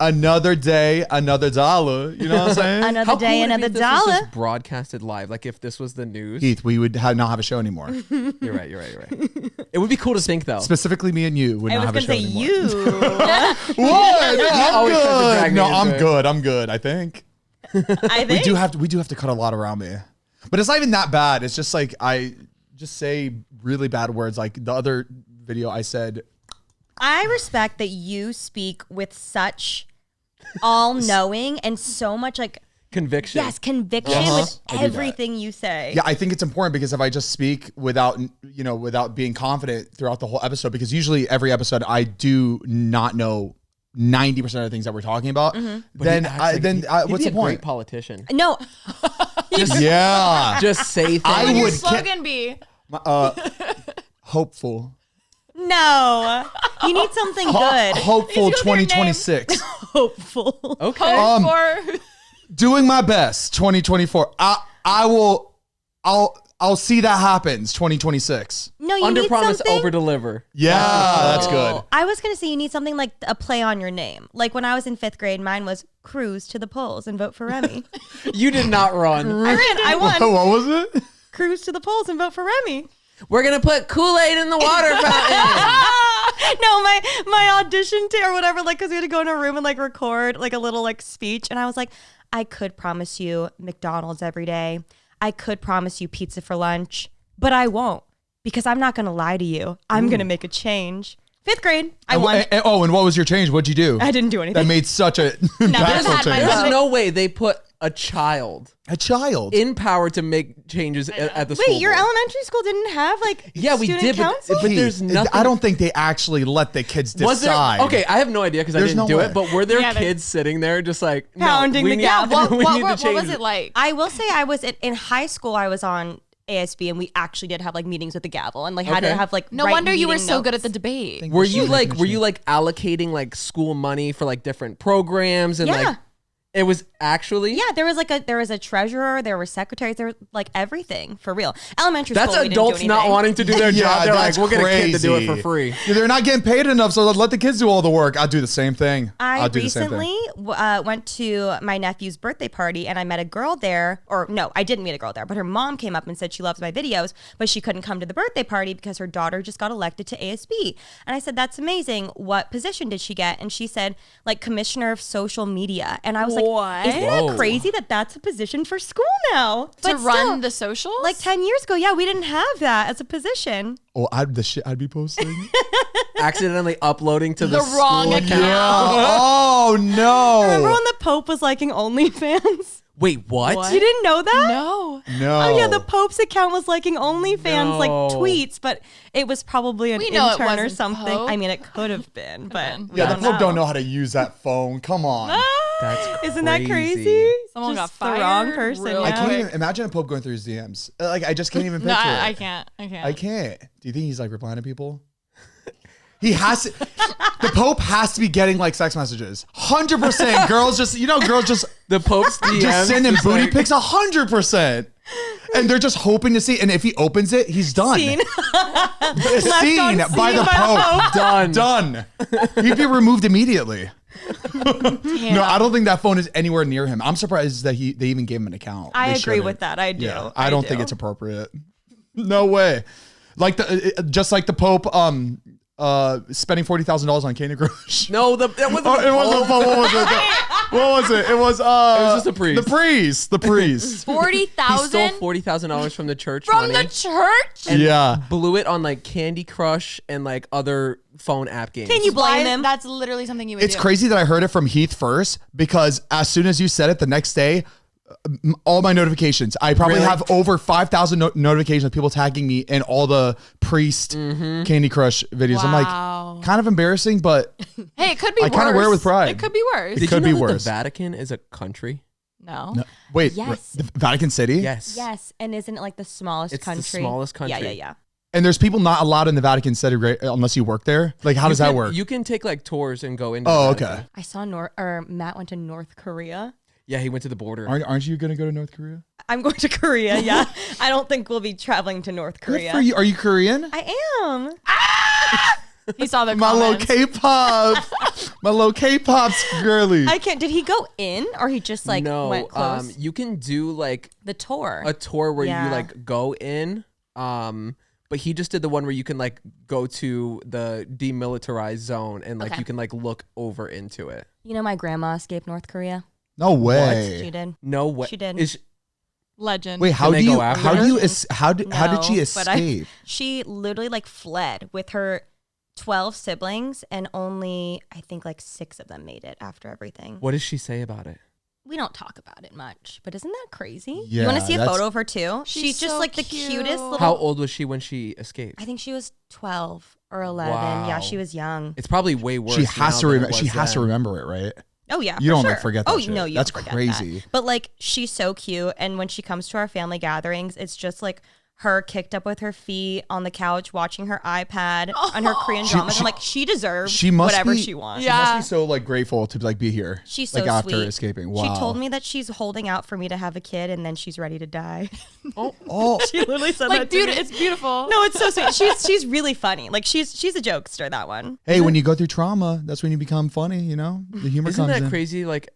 Another day, another dollar. You know what I'm saying? Another day, another This was dollar. just broadcasted live. Like if this was the news. Heath, we would not have a show anymore. You're right. It would be cool to think though. Specifically, me and you would I not was have a gonna show say anymore. you. What? always try to drag me I'm into it. good. I'm good. I think I think. we do have to cut a lot around me, but it's not even that bad. It's just like I just say really bad words. Like the other video, I said. I respect that you speak with such all-knowing and so much like Conviction. yes, conviction with everything you say. Yeah, I think it's important because if I just speak without being confident throughout the whole episode, because usually every episode I do not know 90% of the things that we're talking about, then He'd what's be the a point? great politician. No, Yeah, Just say things. I What would your would slogan be? hopeful. no. You need something good. Hopeful He's gonna be your name. 2026. Hopeful. Okay. Hope for Doing my best 2024. I'll see that happens 2026. No, you Under need promise, something. over deliver. Yeah, that's good. I was gonna say you need something like a play on your name. Like when I was in 5th grade, mine was Cruz to the polls and vote for Remi. You did not run. I ran. I won. What was it? Cruz to the polls and vote for Remi. We're gonna put Kool-Aid in the water fountain. No, my audition or whatever, like, because we had to go in a room and like record like a little like speech, and I was like, I could promise you McDonald's every day. I could promise you pizza for lunch, but I won't because I'm not gonna lie to you. I'm gonna make a change. 5th grade, I won. And what was your change? What'd you do? I didn't do anything. That made such a impactful had my change. There's no way they put a child A child. in power to make changes at the school. Wait, your board. elementary school didn't have like Yeah, we student did, council? but there's nothing. I don't think they actually let the kids Was there? decide. Okay, I have no idea because I There's didn't no do way. it. But were there Yeah, kids sitting there just like Pounding no, the we gavel? Need, we need to what change was it like? I will say I was in high school. I was on ASB, and we actually did have like meetings with the gavel, and like had to Okay. have like No write wonder you were meeting so good notes. at the debate. Were you like allocating like school money for like different programs and Yeah. like it was actually Yeah, there was a treasurer, there were secretaries, there was like everything for real. Elementary that's school, we didn't do adults not anything. wanting to do their Yeah, job. They're like, that's we're gonna kid to do it crazy. for free. Yeah, they're not getting paid enough, so let the kids do all the work. I'll do the same thing. I I'll do the same recently thing. went to my nephew's birthday party and I met a girl there, or no, I didn't meet a girl there, but her mom came up and said she loves my videos, but she couldn't come to the birthday party because her daughter just got elected to ASB. And I said, that's amazing. What position did she get? And she said, like, commissioner of social media. And I was What? like, isn't that Whoa. crazy that that's a position for school now? To But run still, the socials? like 10 years ago, yeah, we didn't have that as a position. Oh, the shit I'd be posting. Accidentally uploading to the wrong school account. Oh no! Remember when the Pope was liking OnlyFans? Wait, what? What? You didn't know that? No. No. Oh yeah, the Pope's account was liking OnlyFans like No. tweets, but it was probably an We know it intern or wasn't something. Pope. I mean, it could have been, but been. we Yeah, the don't Pope know. don't know how to use that phone. Come on. That's Isn't that crazy? Someone Just got the wrong fired person. real I Yeah. can't quick. even imagine a Pope going through his DMs. Like, I just can't even picture No, it. I can't. I can't. Do you think he's like replying to people? He has to. The Pope has to be getting like sex messages. 100%. Girls just, girls just The Pope's DMs just sending just booty like- pics 100%. And they're just hoping to see. And if he opens it, he's done. Seen. It's seen on by seen the by the Pope. Done. Done. He'd be removed immediately. No, I don't think that phone is anywhere near him. I'm surprised that they even gave him an account. I They agree shouldn't. with that. I do. Yeah, I don't think it's appropriate. No way. Like just like the Pope spending $40,000 on Candy Crush. No, that wasn't. Oh, it wasn't the Pope. What was it? What was it? It was just a priest. The priest. The priest. He stole $40,000 $40,000 from the church from money. the church? and Yeah. blew it on like Candy Crush and like other phone app games. Can you blame Why- him? That's literally something you would It's do. crazy that I heard it from Heath first, because as soon as you said it the next day, all my notifications, I probably Really? have over 5,000 notifications of people tagging me in all the priest Candy Crush videos. I'm Wow. like, kind of embarrassing, but Hey, it could be I worse. kinda wear it with pride. It could be worse. Did could you be know that worse. the Vatican is a country? No. wait, Yes. the Vatican City? Yes. Yes, and isn't it like the smallest It's the country? smallest country. Yeah. And there's people not allowed in the Vatican City right, unless you work there. Like, how does that work? You can take like tours and go into. Oh, the Vatican. okay. I saw Matt went to North Korea. Yeah, he went to the border. Aren't you going to go to North Korea? I'm going to Korea, yeah. I don't think we'll be traveling to North Good Korea. for you. Are you Korean? I am. He saw the My little comments. K-pop. My little K-pop's girly. I can't. Did he go in or he just like went close? You can do like The tour. a tour where Yeah. you like go in. But he just did the one where you can like go to the demilitarized zone and like Okay. you can like look over into it. You know, my grandma escaped North Korea. No way. She did. No way. She did. Legend. Wait, how they do go you? after How do her? you? How did she No, but escape? She literally like fled with her 12 siblings, and only I think like 6 of them made it after everything. What does she say about it? We don't talk about it much, but isn't that crazy? Yeah, you want to see a that's- photo of her too? She's just so like the cute. cutest little. How old was she when she escaped? I think she was 12 or 11. Wow. Yeah, she was young. It's probably way worse. She has now to. than it She was has to then. remember it, right? Oh yeah, You for don't sure. like forget that Oh shit. no, you That's don't forget crazy. that. But like, she's so cute, and when she comes to our family gatherings, it's just like her kicked up with her feet on the couch, watching her iPad on her Korean dramas. I'm like, she deserves She must whatever be- she wants. She Yeah. must be so like grateful to like be here. She's so like after sweet. escaping. Wow. She told me that she's holding out for me to have a kid, and then she's ready to die. Oh, She literally said Like, that to dude, me. it's beautiful. No, it's so sweet. She's really funny. Like she's a jokester. That one. hey, when you go through trauma, that's when you become funny. You know, the humor Isn't comes that in. crazy? Like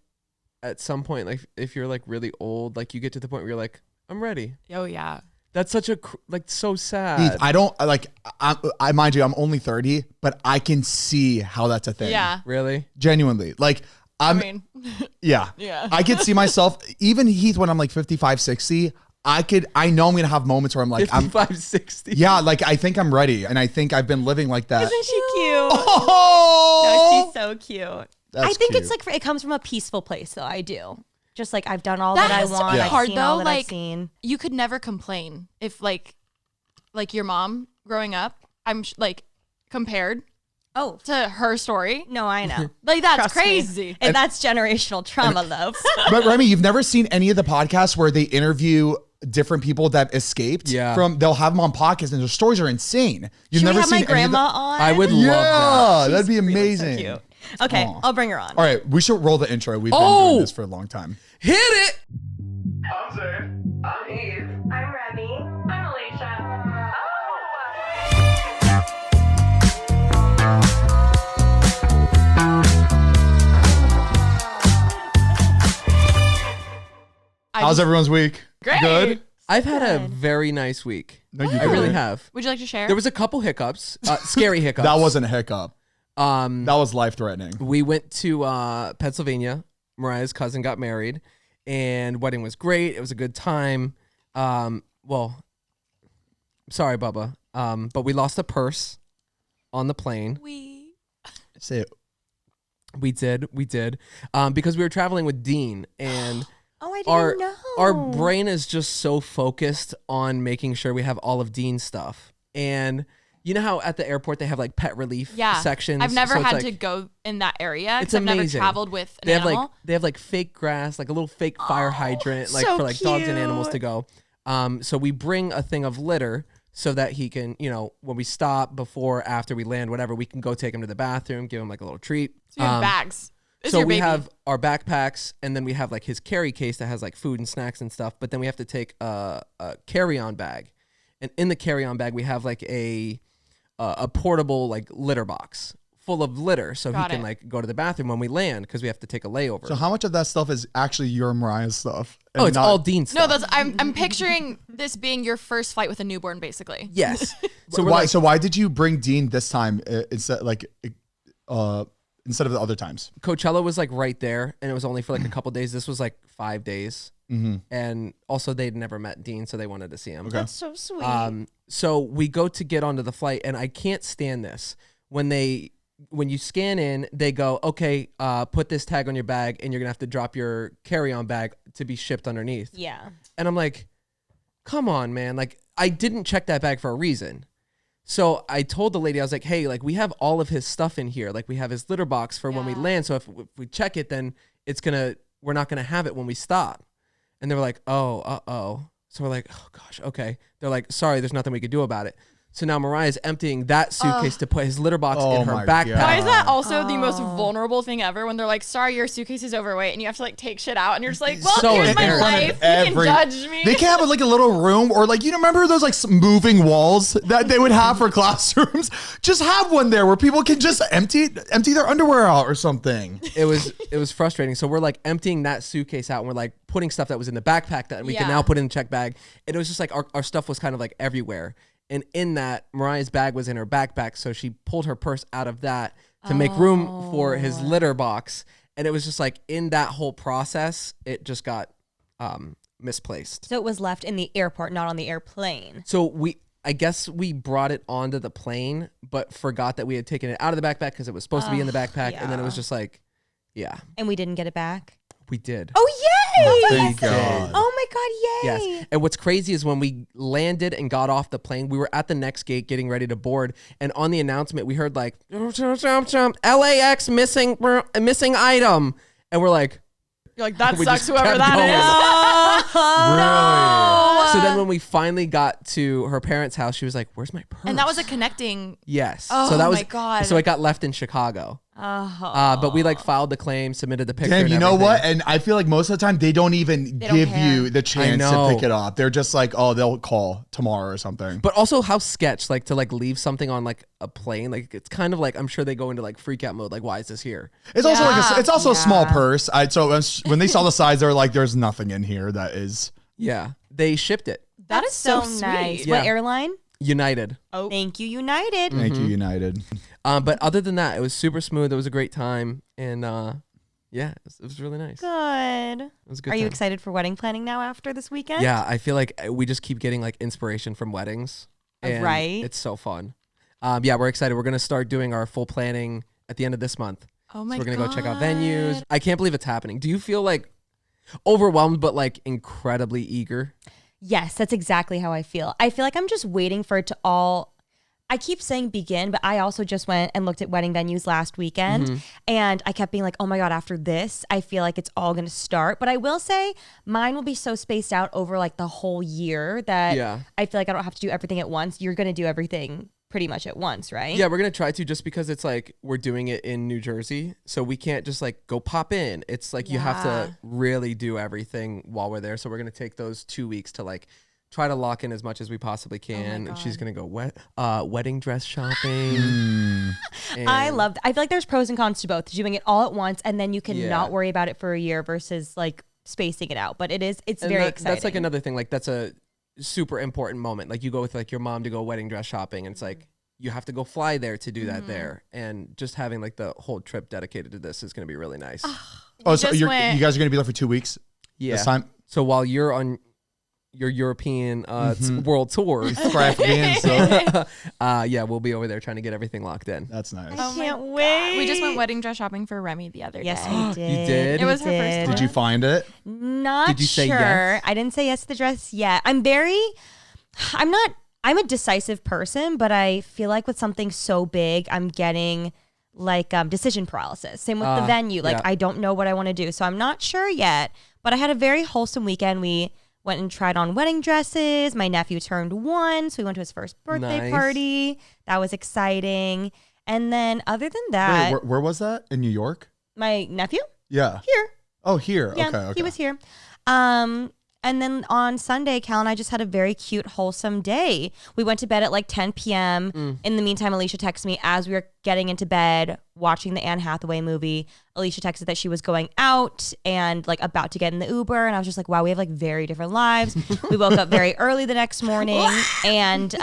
at some point, like if you're like really old, like you get to the point where you're like, I'm ready. Oh yeah. That's such a like so sad. Heath, I don't like. I mind you, I'm only 30, but I can see how that's a thing. Yeah. Really? Genuinely, like I mean, yeah, Yeah. I could see myself. Even Heath, when I'm like 55, 60, I know I'm gonna have moments where I'm like, 55, 60. yeah, like I think I'm ready, and I think I've been living like that. Isn't she cute? Oh, No, she's so cute. That's I think cute. it's like it comes from a peaceful place, though. I do. Just like I've done all That that I has to want. be I've hard, seen all though, that I've like- seen. you could never complain if like your mom growing up. Like compared Oh to her story. no, I know. Like that's Trust me. crazy. And that's generational trauma, love. But Remi, you've never seen any of the podcasts where they interview different people that escaped Yeah. from. They'll have them on podcasts, and their stories are insane. You've Should never we have seen my grandma any of on? I would the, love yeah, that'd be She's really amazing. so cute. Okay, Aw. I'll bring her on. All right, we should roll the intro. We've been Oh! doing this for a long time. that. Hit it. I'm Zane. I'm Heath. I'm Remi. I'm Alisha. How's everyone's week? Great. Good. I've had a very nice week. No, you I really didn't. have. Would you like to share? There was a couple hiccups, scary hiccups. That wasn't a hiccup. Um, That was life threatening. we went to Pennsylvania. Mariah's cousin got married, and wedding was great. It was a good time. Well, sorry, Bubba. But we lost a purse on the plane. we Say it. We did. Because we were traveling with Dean, and Oh, I didn't our know. our brain is just so focused on making sure we have all of Dean's stuff. And you know how at the airport they have like pet relief yeah sections. I've never So it's had like- to go in that area. It's 'cause I've never amazing. traveled with an They have animal. like fake grass, like a little fake fire hydrant, like so for like dogs and animals to cute. go. So we bring a thing of litter so that he can, you know, when we stop, before, after we land, whatever, we can go take him to the bathroom, give him like a little treat. So you have bags. It's So your we baby. have our backpacks, and then we have like his carry case that has like food and snacks and stuff. But then we have to take a carry-on bag, and in the carry-on bag we have like a portable like litter box full of litter, so Got he can it. like go to the bathroom when we land because we have to take a layover. So how much of that stuff is actually your and Mariah's stuff? Oh, and it's not- all Dean stuff. No, that's I'm picturing this being your first flight with a newborn, basically. yes. So we're why? like- So why did you bring Dean this time instead of the other times? Coachella was like right there, and it was only for like a couple days. This was like 5 days, and also they'd never met Dean, so they wanted to see him. That's so sweet. So we go to get onto the flight, and I can't stand this when you scan in, they go, okay, put this tag on your bag, and you're gonna have to drop your carry-on bag to be shipped underneath. yeah. And I'm like, come on, man. Like, I didn't check that bag for a reason. So I told the lady, I was like, hey, like, we have all of his stuff in here. Like, we have his litter box for when we land. So if we check it, then we're not going to have it when we stop. And they were like, oh, uh-oh. So we're like, oh, gosh, okay. They're like, sorry, there's nothing we could do about it. So now Mariah's emptying that suitcase to put his litter box Oh in her my backpack. God. Why is that also the most vulnerable thing ever when they're like, sorry, your suitcase is overweight and you have to like take shit out and you're just like, well, So here's my embarrassing. life. You can judge me. They can have like a little room or like, you remember those like moving walls that they would have for classrooms? Just have one there where people can just empty their underwear out or something. It was frustrating. So we're like emptying that suitcase out and we're like putting stuff that was in the backpack that we can Yeah. now put in the check bag. And it was just like our stuff was kind of like everywhere. And in that, Mariah's bag was in her backpack. So she pulled her purse out of that to make room for his litter box. And it was just like in that whole process, it just got misplaced. So it was left in the airport, not on the airplane. So I guess we brought it onto the plane, but forgot that we had taken it out of the backpack because it was supposed to be in the backpack. And then it was just like, yeah, And we didn't get it back. we did. Oh, yay! Thank God. Oh my God, yay! Yes. And what's crazy is when we landed and got off the plane, we were at the next gate getting ready to board. And on the announcement, we heard like, LAX missing item. And we're like, You're like, that We sucks, just whoever kept that going. is. Really? so then when we finally got to her parents' house, she was like, where's my purse? And that was a connecting. Yes. Oh so that was, my God. So it got left in Chicago. But we like filed the claim, submitted the picture. Damn, and you know everything. what? And I feel like most of the time they don't even don't give care. you the chance to know. pick it up. They're just like, oh, they'll call tomorrow or something. But also how sketch, like to like leave something on like a plane. Like it's kind of like, I'm sure they go into like freak out mode. Like, why is this here? It's also like Yeah. it's also a small Yeah. purse. So when they saw the size, they're like, there's nothing in here that is. Yeah. They shipped it. That is so nice. sweet. Yeah. What airline? United. Oh, Thank you, United. Thank you, United. But other than that, it was super smooth. It was a great time. And yeah, it was really nice. Good. It was a good Are you time. excited for wedding planning now after this weekend? Yeah, I feel like we just keep getting like inspiration from weddings. And Right. It's so fun. Yeah, we're excited. We're going to start doing our full planning at the end of this month. oh my So we're God. going to go check out venues. I can't believe it's happening. Do you feel like overwhelmed but like incredibly eager? Yes, that's exactly how I feel. I feel like I'm just waiting for it to all. I keep saying begin, but I also just went and looked at wedding venues last weekend and I kept being like, oh my God, after this, I feel like it's all going to start. But I will say mine will be so spaced out over like the whole year that Yeah. I feel like I don't have to do everything at once. You're going to do everything pretty much at once, right? Yeah, we're going to try to just because it's like we're doing it in New Jersey. So we can't just like go pop in. It's like you have Yeah. to really do everything while we're there. So we're going to take those 2 weeks to like try to lock in as much as we possibly can. And she's going to go wedding dress shopping. I love I feel like there's pros and cons to both. Doing it all at once and then you can Yeah. not worry about it for a year versus like spacing it out. But it's And very exciting. That's like another thing. Like that's a super important moment. Like you go with like your mom to go wedding dress shopping. And it's like, you have to go fly there to do that there. And just having like the whole trip dedicated to this is going to be really nice. Oh, so just you went- guys are going to be there for 2 weeks Yeah. this time? So while you're on your European world tours, yeah, we'll be over there trying to get everything locked in. That's nice. Oh my can't God. wait. We just went wedding dress shopping for Remi the other Yes, day. we did. did? It was her first did. Did you find it? Not Did you say sure. yes? I didn't say yes to the dress yet. I'm a decisive person, but I feel like with something so big, I'm getting like decision paralysis. Same with the venue. Like yeah. I don't know what I want to do. So I'm not sure yet, but I had a very wholesome weekend. We went and tried on wedding dresses. My nephew turned 1, so we went to his first birthday Nice. party. That was exciting. And then other than that, Wait, where was that? In New York? my nephew Yeah. here. Oh, here. Yeah, Okay. he was here. And then on Sunday, Cal and I just had a very cute, wholesome day. We went to bed at like 10 p.m. In the meantime, Alisha texted me as we were getting into bed, watching the Anne Hathaway movie. Alisha texted that she was going out and like about to get in the Uber. And I was just like, wow, we have like very different lives. We woke up very early the next morning and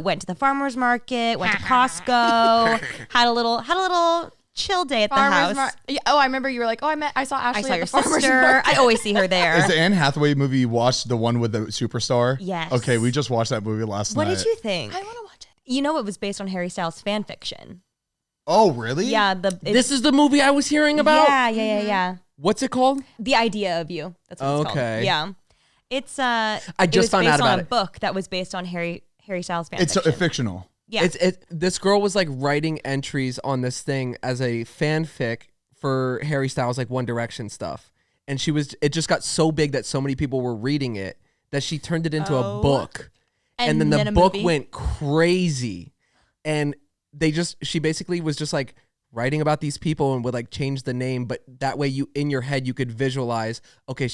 went to the farmer's market, went to Costco, had a little chill day at the house. Oh, I remember you were like, I saw Ashley I saw at your the farmer's sister. market. I always see her there. Is the Anne Hathaway movie you watched the one with the superstar? Yes. Okay, we just watched that movie last What night. did you think? I want to watch it. You know it was based on Harry Styles fan fiction. Oh, really? Yeah, This is the movie I was hearing about? Yeah. What's it called? The Idea of You. That's what it's Okay. called. Yeah. It's I it just was found based out on about a it. book that was based on Harry Styles fan It's fiction. fictional. Yeah. This girl was like writing entries on this thing as a fanfic for Harry Styles like One Direction stuff. And it just got so big that so many people were reading it that she turned it into a book. And then then the a book movie? went crazy. And she basically was just like writing about these people and would like change the name. But that way in your head, you could visualize, okay,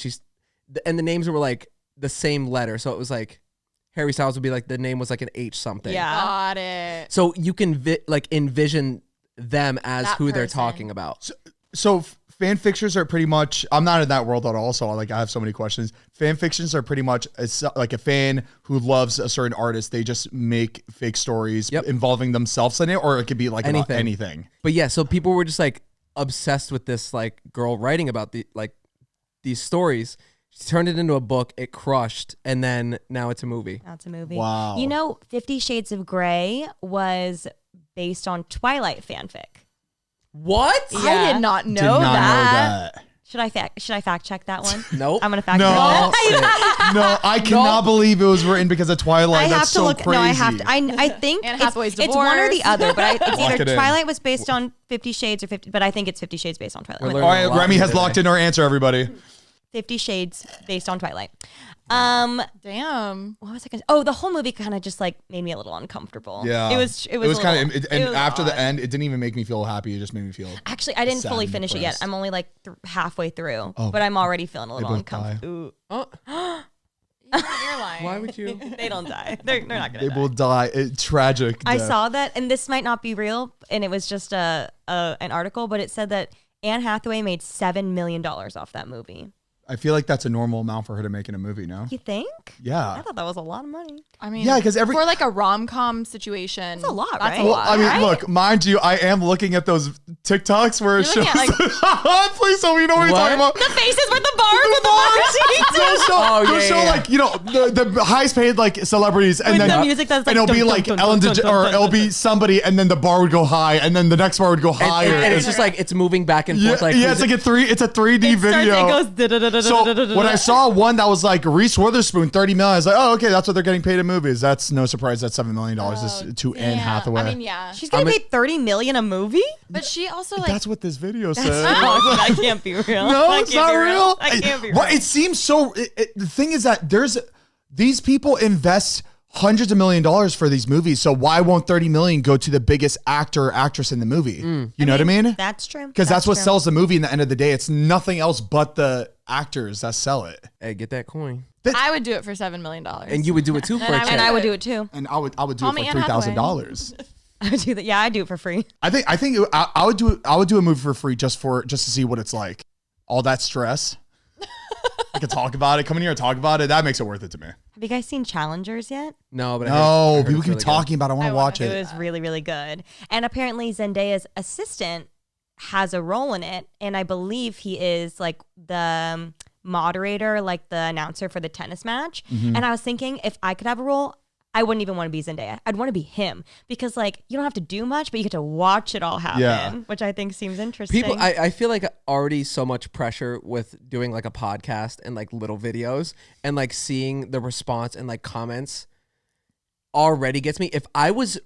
and the names were like the same letter. So it was like Harry Styles would be like, the name was like an H something. Yeah. Got it. So you can like envision them as That who they're person. talking about. So fan fictions are pretty much, I'm not in that world at all, so like I have so many questions. Fan fictions are pretty much like a fan who loves a certain artist. They just make fake stories involving themselves in it, or it could be like about anything. But yeah, so people were just like obsessed with this like girl writing about these stories. She turned it into a book, it crushed, and then now it's a movie. That's a movie. Wow. You know, 50 Shades of Grey was based on Twilight fanfic. What? I did not know Did not that. know that. Should I fact check that one? Nope. I'm gonna fact No, check that. no, I cannot believe it was written because of Twilight. I That's have to so look. crazy. No, I have to. I think Anne it's Hathaway's one or the divorced. other, but it's Lock either it in. Twilight was based on 50 Shades or 50. But I think it's 50 Shades based on Twilight. We're All learning right, a lot Remi has today. locked in her answer, everybody. 50 Shades based on Twilight. Damn. What was I gonna? Oh, the whole movie kind of just like made me a little uncomfortable. Yeah, it was It was kind of, it and was after the odd. end, it didn't even make me feel happy. It just made me feel. Actually, I didn't sad fully and finish it yet. depressed. I'm only like halfway through, Oh. but I'm already feeling a little both die. uncomfortable. Oh, You're lying. why would you? They don't die. They're not gonna They die. will die. Tragic. I death. saw that, and this might not be real, and it was just an article, but it said that Anne Hathaway made $7 million off that movie. I feel like that's a normal amount for her to make in a movie. No. You think? Yeah. I thought that was a lot of money. I mean, Yeah, 'cause for like a rom-com situation, That's a lot, that's right? a Well, lot. I mean, right? look, mind you, I am looking at those TikToks where it You're shows. looking at, Please tell me you know what you're talking about. The faces with the bars with the bars. They'll show, Oh, they'll yeah, show yeah. like, you know, the highest paid like celebrities, and With then the music that's like and it'll be dun, like dun, Ellen dun, DeGeneres, dun, or dun, it'll dun, be somebody, and then the bar would go high, and then the next bar would go higher. And it's just like it's moving back and yeah, forth. Like yeah, it's like it's a 3D video. It goes. So when I saw one that was like Reese Witherspoon, 30 million, I was like, oh, okay, that's what they're getting paid in movies. That's no surprise. That's $7 million to Anne Yeah. Hathaway. I mean, yeah. She's getting paid $30 million a movie. But she also like That's what this video says. That can't be real. No, That it's can't not be real. That can't be real. Well, it seems so. The thing is that these people invest hundreds of $millions for these movies. So why won't 30 million go to the biggest actor or actress in the movie? You know what I mean? That's true. Because that's what true. sells the movie. In the end of the day, it's nothing else but the actors that sell it. hey, get that coin, I would do it for $7 million. and you would do it too for a I check. would- And I would do it too. And I would do Call it me for Anne Hathaway. $3,000. I would do that. Yeah, I do it for free. I think I would do a movie for free just to see what it's like. All that stress. I could talk about it. Come in here and talk about it. That makes it worth it to me. Have you guys seen Challengers yet? No, but I No, heard people it's keep really talking about it. I want to watch It it. was really, really good. And apparently Zendaya's assistant has a role in it. And I believe he is like the moderator, like the announcer for the tennis match. Mm-hmm. And I was thinking if I could have a role, I wouldn't even want to be Zendaya. I'd want to be him because like you don't have to do much, but you get to watch it all happen, Yeah. which I think seems interesting. People, I feel like already so much pressure with doing like a podcast and like little videos and like seeing the response and like comments already gets me. If I was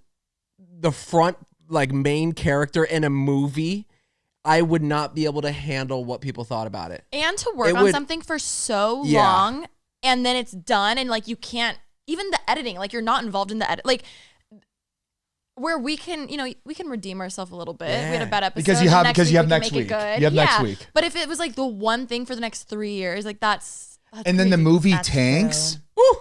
the front like main character in a movie, I would not be able to handle what people thought about it. and to work It on would- something for so Yeah. long and then it's done and like you can't even the editing, like you're not involved in the edit, like where we can, you know, we can redeem ourselves a little bit. We had a bad episode. Because you have- next because you week have we can next make it week. good. You have next Yeah. week. But if it was like the one thing for the next 3 years, like that's And then the crazy. movie That's tanks. true. Woo!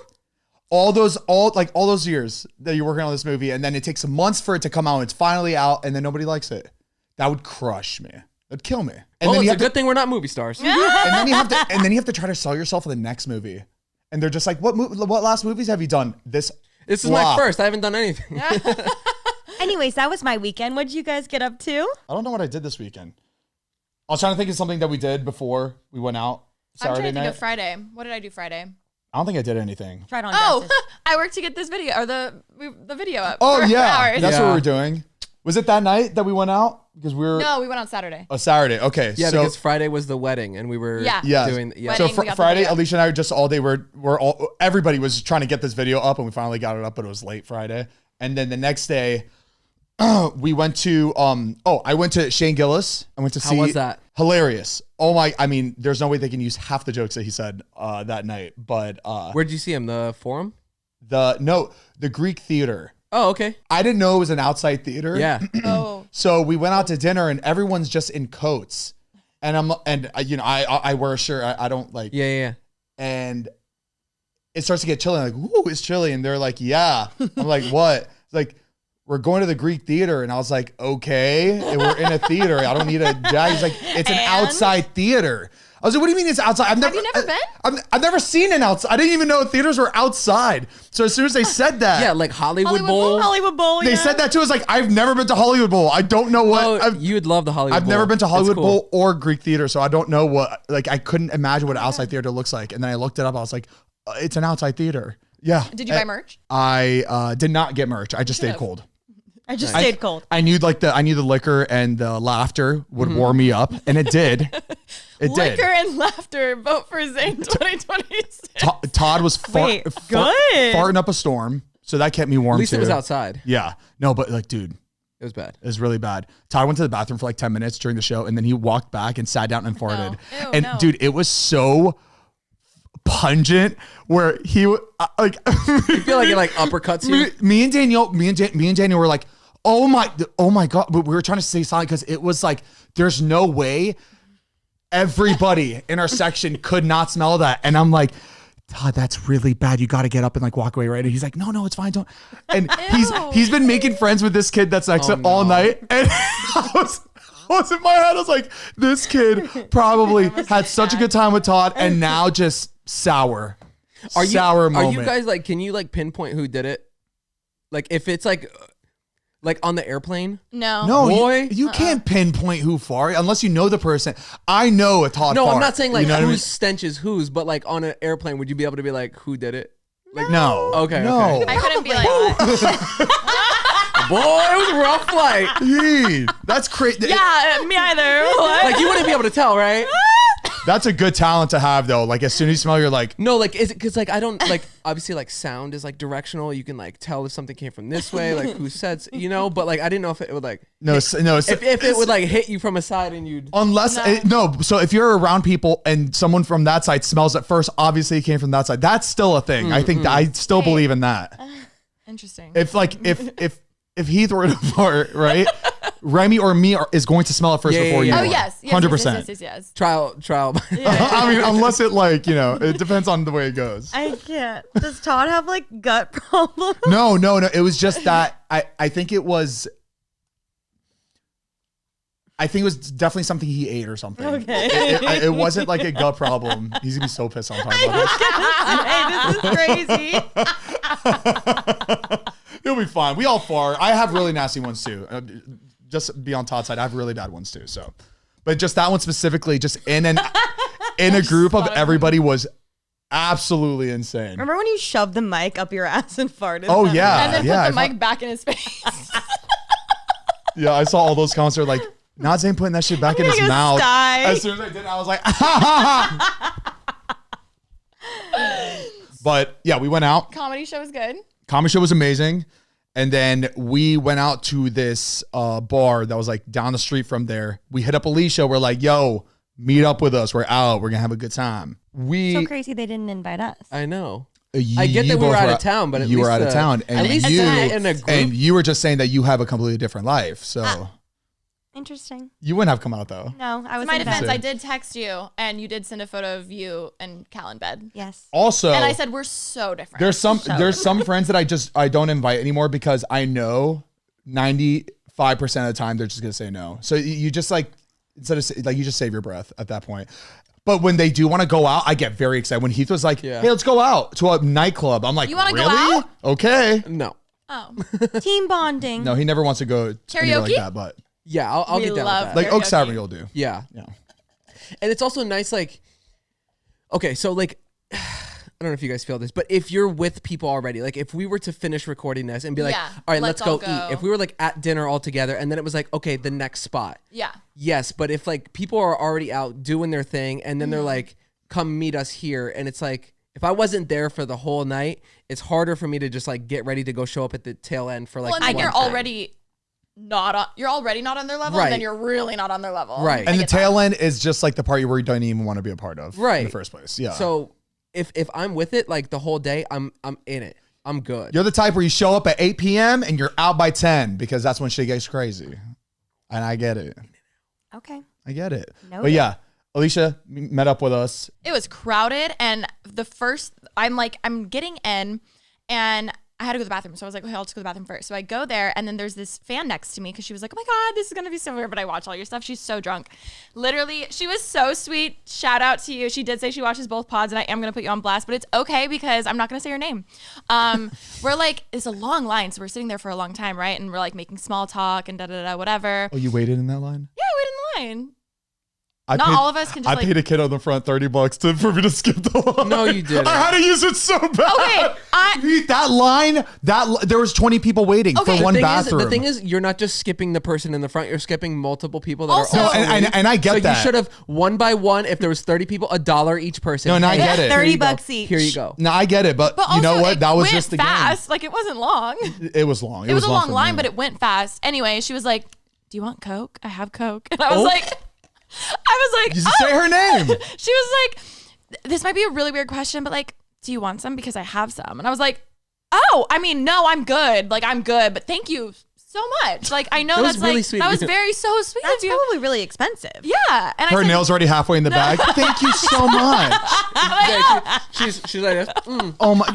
All those years that you're working on this movie, and then it takes months for it to come out. It's finally out, and then nobody likes it. That would crush me. That'd kill me. And Well, then it's you a have good thing we're not movie stars. and then you have to try to sell yourself in the next movie. And they're just like, what last movies have you done? This This is my flop. first. I haven't done anything. Anyways, that was my weekend. What did you guys get up to? I don't know what I did this weekend. I was trying to think of something that we did before we went out I'm trying Saturday to think night. of Friday. What did I do Friday? I don't think I did anything. Tried on Oh, dresses. I worked to get this video or the video up. Oh for yeah, hours. that's Yeah. what we're doing. Was it that night that we went out? Because we were No, we went on Saturday. a Saturday. Okay, Yeah, so because Friday was the wedding, and we were yeah, doing yeah. So Wedding, we got the Friday, video. Alisha and I just all day everybody was trying to get this video up, and we finally got it up, but it was late Friday. And then the next day, we went to I went to Shane Gillis. I went to see. How was that? Hilarious. Oh my! I mean, there's no way they can use half the jokes that he said that night. But Where'd you see him? The forum? The Greek theater. Oh, okay. I didn't know it was an outside theater. Yeah. Oh. So we went out to dinner and everyone's just in coats. And I wear a shirt. I don't like. Yeah. And it starts to get chilly. I'm like, ooh, it's chilly. And they're like, yeah. I'm like, what? It's like, we're going to the Greek theater. And I was like, okay. And we're in a theater. I don't need a jacket. He's like, it's an outside theater. I was like, what do you mean it's outside? Have you never been? I've never seen an outside. I didn't even know theaters were outside. So as soon as they said that. Yeah, like Hollywood Bowl. Hollywood Bowl. They said that too. I was like, I've never been to Hollywood Bowl. I don't know what. Oh, you would love the Hollywood Bowl. I've never been to Hollywood It's cool. Bowl or Greek theater. So I don't know what, like, I couldn't imagine what an outside theater looks like. And then I looked it up. I was like, it's an outside theater. Yeah. Did you buy merch? I did not get merch. I just stayed cold. I just stayed cold. I knew the liquor and the laughter would warm me up, and it did. It Liquor did. and laughter. Vote for Zane 2026. Todd was Wait, good. farting up a storm, so that kept me warm. At least too. it was outside. Yeah, no, but like, dude, It was bad. it was really bad. Todd went to the bathroom for like 10 minutes during the show, and then he walked back and sat down and farted. Ew, and no. dude, it was so pungent where he like. You feel like it like uppercuts you. me and Daniel were like, oh my god, but we were trying to stay silent because it was like, there's no way everybody in our section could not smell that. And I'm like, Todd, that's really bad. You got to get up and like walk away, right? And he's like, no, it's fine. Don't. And he's been making friends with this kid that's next to all night. And I was in my head, I was like, this kid probably had such a good time with Todd and now just sour. Sour moment. Are you guys like, can you like pinpoint who did it? Like if it's like on the airplane? No. No, Boy. you can't pinpoint who farted unless you know the person. I know a Todd No, fart. I'm not saying like You know what I whose mean? stench is whose, but like on an airplane, would you be able to be like, who did it? Like, No. Okay, No. okay. I couldn't be like that. Boy, it was a rough flight. Yee, that's crazy. Yeah, me either. What? Like you wouldn't be able to tell, right? That's a good talent to have, though. Like as soon as you smell, you're like, No, like is it because like I don't like obviously like sound is like directional. You can like tell if something came from this way, like who said, but like I didn't know if it would like if it would like hit you from a side and you'd unless So if you're around people and someone from that side smells it first, obviously it came from that side. That's still a thing. I think that I still believe in that. Interesting. If Heath were to fart, right? Remi or me is going to smell it first before you. Oh are. yes. 100%. Yes. trial. I mean, unless it it depends on the way it goes. I can't. Does Todd have like gut problems? No. It was just that I think it was definitely something he ate or something. Okay. It wasn't like a gut problem. He's gonna be so pissed on talking about Hey, this is crazy. this. He'll be fine. We all fart. I have really nasty ones too. Just be on Todd's side. I have really bad ones too. So, but just that one specifically, just in a group of everybody was absolutely insane. Remember when you shoved the mic up your ass and farted? Oh yeah, And then yeah. put the mic back in his face. Yeah, I saw all those comments. Are like, not Zane putting that shit back in his mouth. Die. As soon as I did, I was like, But yeah, we went out. Comedy show was good. Comedy show was amazing. And then we went out to this bar that was like down the street from there. We hit up Alisha. We're like, yo, meet up with us. We're out. We're going to have a good time. So crazy they didn't invite us. I know. I get that we were out of town, but at you least were out of town. at least in a group. And you were just saying that you have a completely different life. So Interesting. you wouldn't have come out though. No, I was In my in defense, bed. I did text you, and you did send a photo of you and Cal in bed. Yes. Also, And I said, we're so different. there's some friends that I don't invite anymore because I know 95% of the time they're just gonna say no. So you just like instead of like you just save your breath at that point. But when they do want to go out, I get very excited. When Heath was like, "Hey, let's go out to a nightclub," I'm like, You wanna go really? out? Okay. No. Oh. Team bonding. No, he never wants to go anywhere like Karaoke? that. But Yeah, I'll We get down love with that. like Oak Karaoke. Tavern, you'll do. Yeah. Yeah. And it's also nice, like, okay, so like, I don't know if you guys feel this, but if you're with people already, like if we were to finish recording this and be like, Yeah, all right, let's let's all go go. eat. If we were like at dinner all together and then it was like, okay, the next spot. Yeah. Yes, but if like people are already out doing their thing and then they're like, come meet us here. And it's like, if I wasn't there for the whole night, it's harder for me to just like get ready to go show up at the tail end for like Well, and then one you're thing. already not on their level, Right. and then you're really not on their level. Right. And the tail end is just like the part where you don't even want to be a part of in Right. the first place. Yeah. So if I'm with it like the whole day, I'm in it. I'm good. You're the type where you show up at 8 p.m. and you're out by 10 because that's when shit gets crazy. And I get it. Okay. I get it. Noted. But yeah, Alisha met up with us. It was crowded, and I'm getting in, and I had to go to the bathroom. So I was like, okay, I'll just go to the bathroom first. So I go there, and then there's this fan next to me because she was like, oh my God, this is going to be so weird. But I watch all your stuff. She's so drunk. Literally, she was so sweet. Shout out to you. She did say she watches both pods, and I am going to put you on blast, but it's okay because I'm not going to say your name. We're like, it's a long line. So we're sitting there for a long time, right? And we're like making small talk and da-da-da, whatever. Oh, you waited in that line? Yeah, I waited in the line. I Not paid, all of us can just I paid a kid on the front $30 for me to skip the line. No, you didn't. I had to use it so bad. Okay, that line, there was 20 people waiting for one bathroom. The thing is, you're not just skipping the person in the front. You're skipping multiple people that Also- are no, also and I get so that. you should have one by one. If there was 30 people, $1 each person. No, and I Hey, get it. here you go. $30 each. Here you go. No, I get it, but but you know also, what? That was went just the fast. Like, it wasn't long. game. It was long. It was a long for line, me. but it went fast. Anyway, she was like, do you want Coke? I have Coke. And I was like, You just say her name. She was like, this might be a really weird question, but like, do you want some? Because I have some. And I was like, oh, I mean, no, I'm good. Like, I'm good, but thank you so much. Like, I know That was that's really like, sweet that of was you. very so sweet That's of you. probably really expensive. Yeah. And I Her said, nails already halfway in the bag. Thank you so much. She's like, Oh my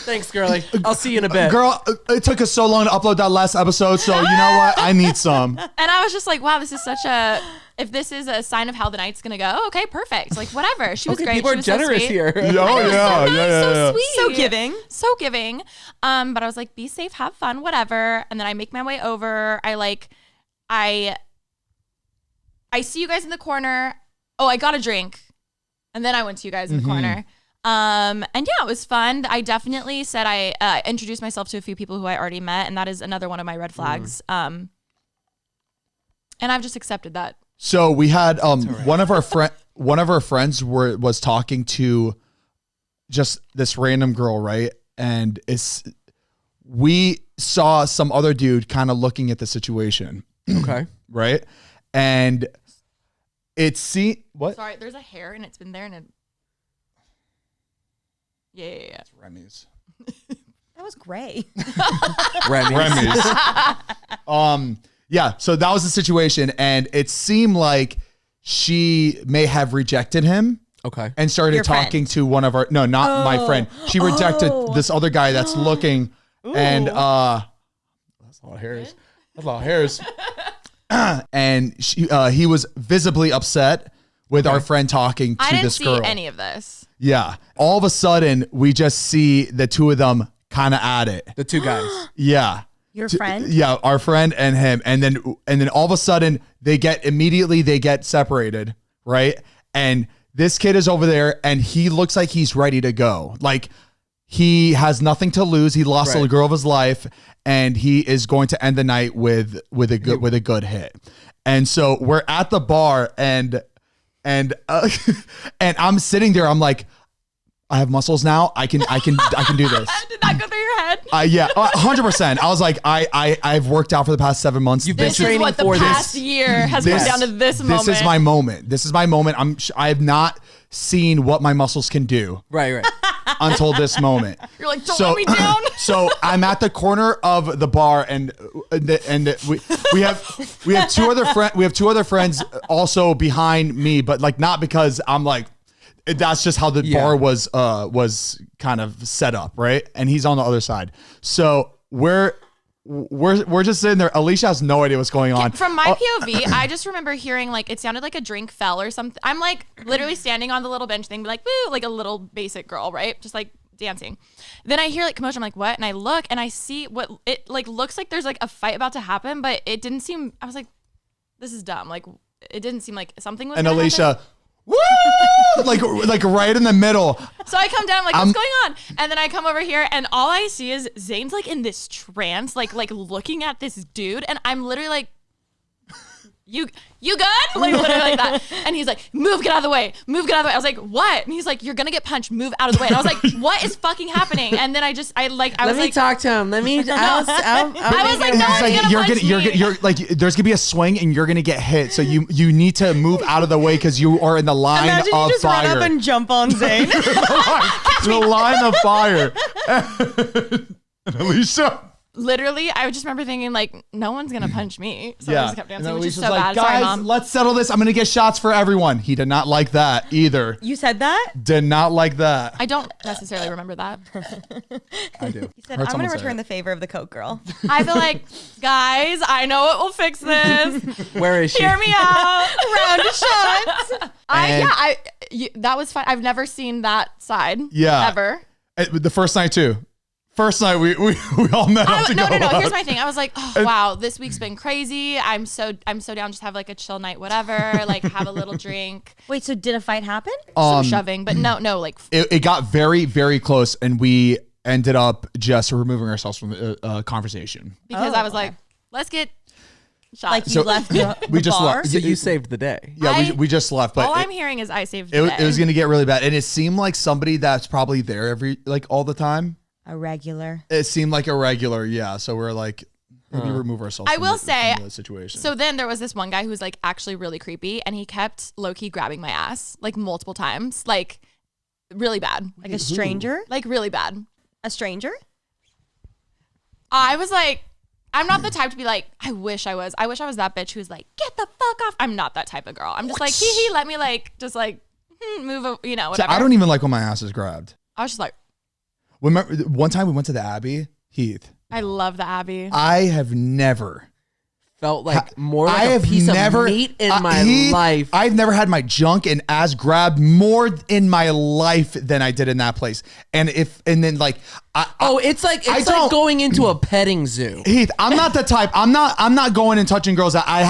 thanks, girlie. I'll see you in a bit. girl, it took us so long to upload that last episode, so you know what? I need some. and I was just like, wow, this is such a, if this is a sign of how the night's going to go, okay, perfect. Like, whatever. She was Okay, great. people She are was so generous sweet. here. Oh I know, yeah, so nice, so sweet. So giving. So giving. But I was like, be safe, have fun, whatever. And then I make my way over. I see you guys in the corner. Oh, I got a drink. And then I went to you guys in the corner. And yeah, it was fun. I definitely said I introduced myself to a few people who I already met, and that is another one of my red flags. And I've just accepted that. So we had one of our friends was talking to just this random girl, right? And we saw some other dude kind of looking at the situation, Okay. right? And what? Sorry, there's a hair and it's been there and it. Yeah. Remy's. That was gray. Remy's. Yeah, so that was the situation, and it seemed like she may have rejected him Okay. and started Your friend. talking to one of our not my friend. She rejected this other guy that's looking, and that's a lot of hairs. That's a lot of hairs. And he was visibly upset with our friend talking to I didn't this see girl. any of this. Yeah. All of a sudden, we just see the two of them kind of at it. The two guys. Yeah. Your friend? Yeah, our friend and him. And then all of a sudden they get separated, right? And this kid is over there and he looks like he's ready to go. Like he has nothing to lose. He lost the girl of his life and he is going to end the night with a good hit. And so we're at the bar and I'm sitting there. I'm like, I have muscles now. I can do this. Did that go through your head? Yeah, 100%. I was like, I've worked out for the past 7 months. You've been This is training what the for past this. year has come down to this moment. This is my moment. This is my moment. I have not seen what my muscles can do Right. until this moment. You're like, don't let me down. So I'm at the corner of the bar, and we have two other friends also behind me, but like not because I'm like. That's just how the bar was kind of set up, right? And he's on the other side. So we're just sitting there. Alisha has no idea what's going on. From my POV, I just remember hearing like it sounded like a drink fell or something. I'm like literally standing on the little bench thing, like woo, like a little basic girl, right? Just like dancing. Then I hear like commotion. I'm like, what? And I look and I see what it like looks like. There's like a fight about to happen, but it didn't seem. I was like, this is dumb. Like it didn't seem like something was. And gonna Alisha. happen. Woo! like right in the middle. So I come down, like, what's going on? And then I come over here, and all I see is Zane's like in this trance, like looking at this dude, and I'm literally like, you good? Like literally like that. And he's like, get out of the way. I was like, what? And he's like, you're gonna get punched. Move out of the way. And I was like, what is fucking happening? And then I was Let me like, talk to him. Let me. I was like, no It's one's like gonna punch me. you're like there's gonna be a swing and you're gonna get hit. So you need to move out of the way because you are in the line Imagine of you just fire. run up and jump on Zane. The line of fire. And Alisha. Literally, I just remember thinking like, no one's gonna punch me. So I just kept And dancing, then which is Alicia's so like, bad. Sorry, guys, Mom. let's settle this. I'm going to get shots for everyone. He did not like that either. You said that? Did not like that. I don't necessarily remember that. I do. You said, I'm going to return the favor of the Coke girl. I feel like, guys, I know what will fix this. Where is she? Hear me out. Round of shots. That was fun. I've never seen that side. Yeah. Ever. The first night too. First night we all met up to No. go out. Here's my thing. I was like, oh, wow, this week's been crazy. I'm so down. Just have like a chill night, whatever. Like have a little drink. Wait, so did a fight happen? Some shoving, but no. Like It got very, very close, and we ended up just removing ourselves from the conversation. because I was like, let's get shots. Like you left the we just bar? left. So you saved the day. Yeah, we just left, but all I'm hearing is I saved the it day. was going to get really bad, and it seemed like somebody that's probably there all the time. A regular. It seemed like a regular, yeah. So we're like, maybe remove ourselves. I from will say, from the situation. So then there was this one guy who was like actually really creepy, and he kept low key grabbing my ass like multiple times, like really bad, Like a stranger? like really bad. A stranger? I was like, I'm not the type to be like, I wish I was that bitch who's like, get the fuck off. I'm not that type of girl. I'm just like, hee, let me like, just like move, So whatever. I don't even like when my ass is grabbed. I was just like, Remember one time we went to the Abbey, Heath. I love the Abbey. I have never Felt like more like I a have piece never of meat in my Heath, life. I've never had my junk and ass grabbed more in my life than I did in that place. It's like going into a petting zoo. Heath, I'm not the type. I'm not going and touching girls. I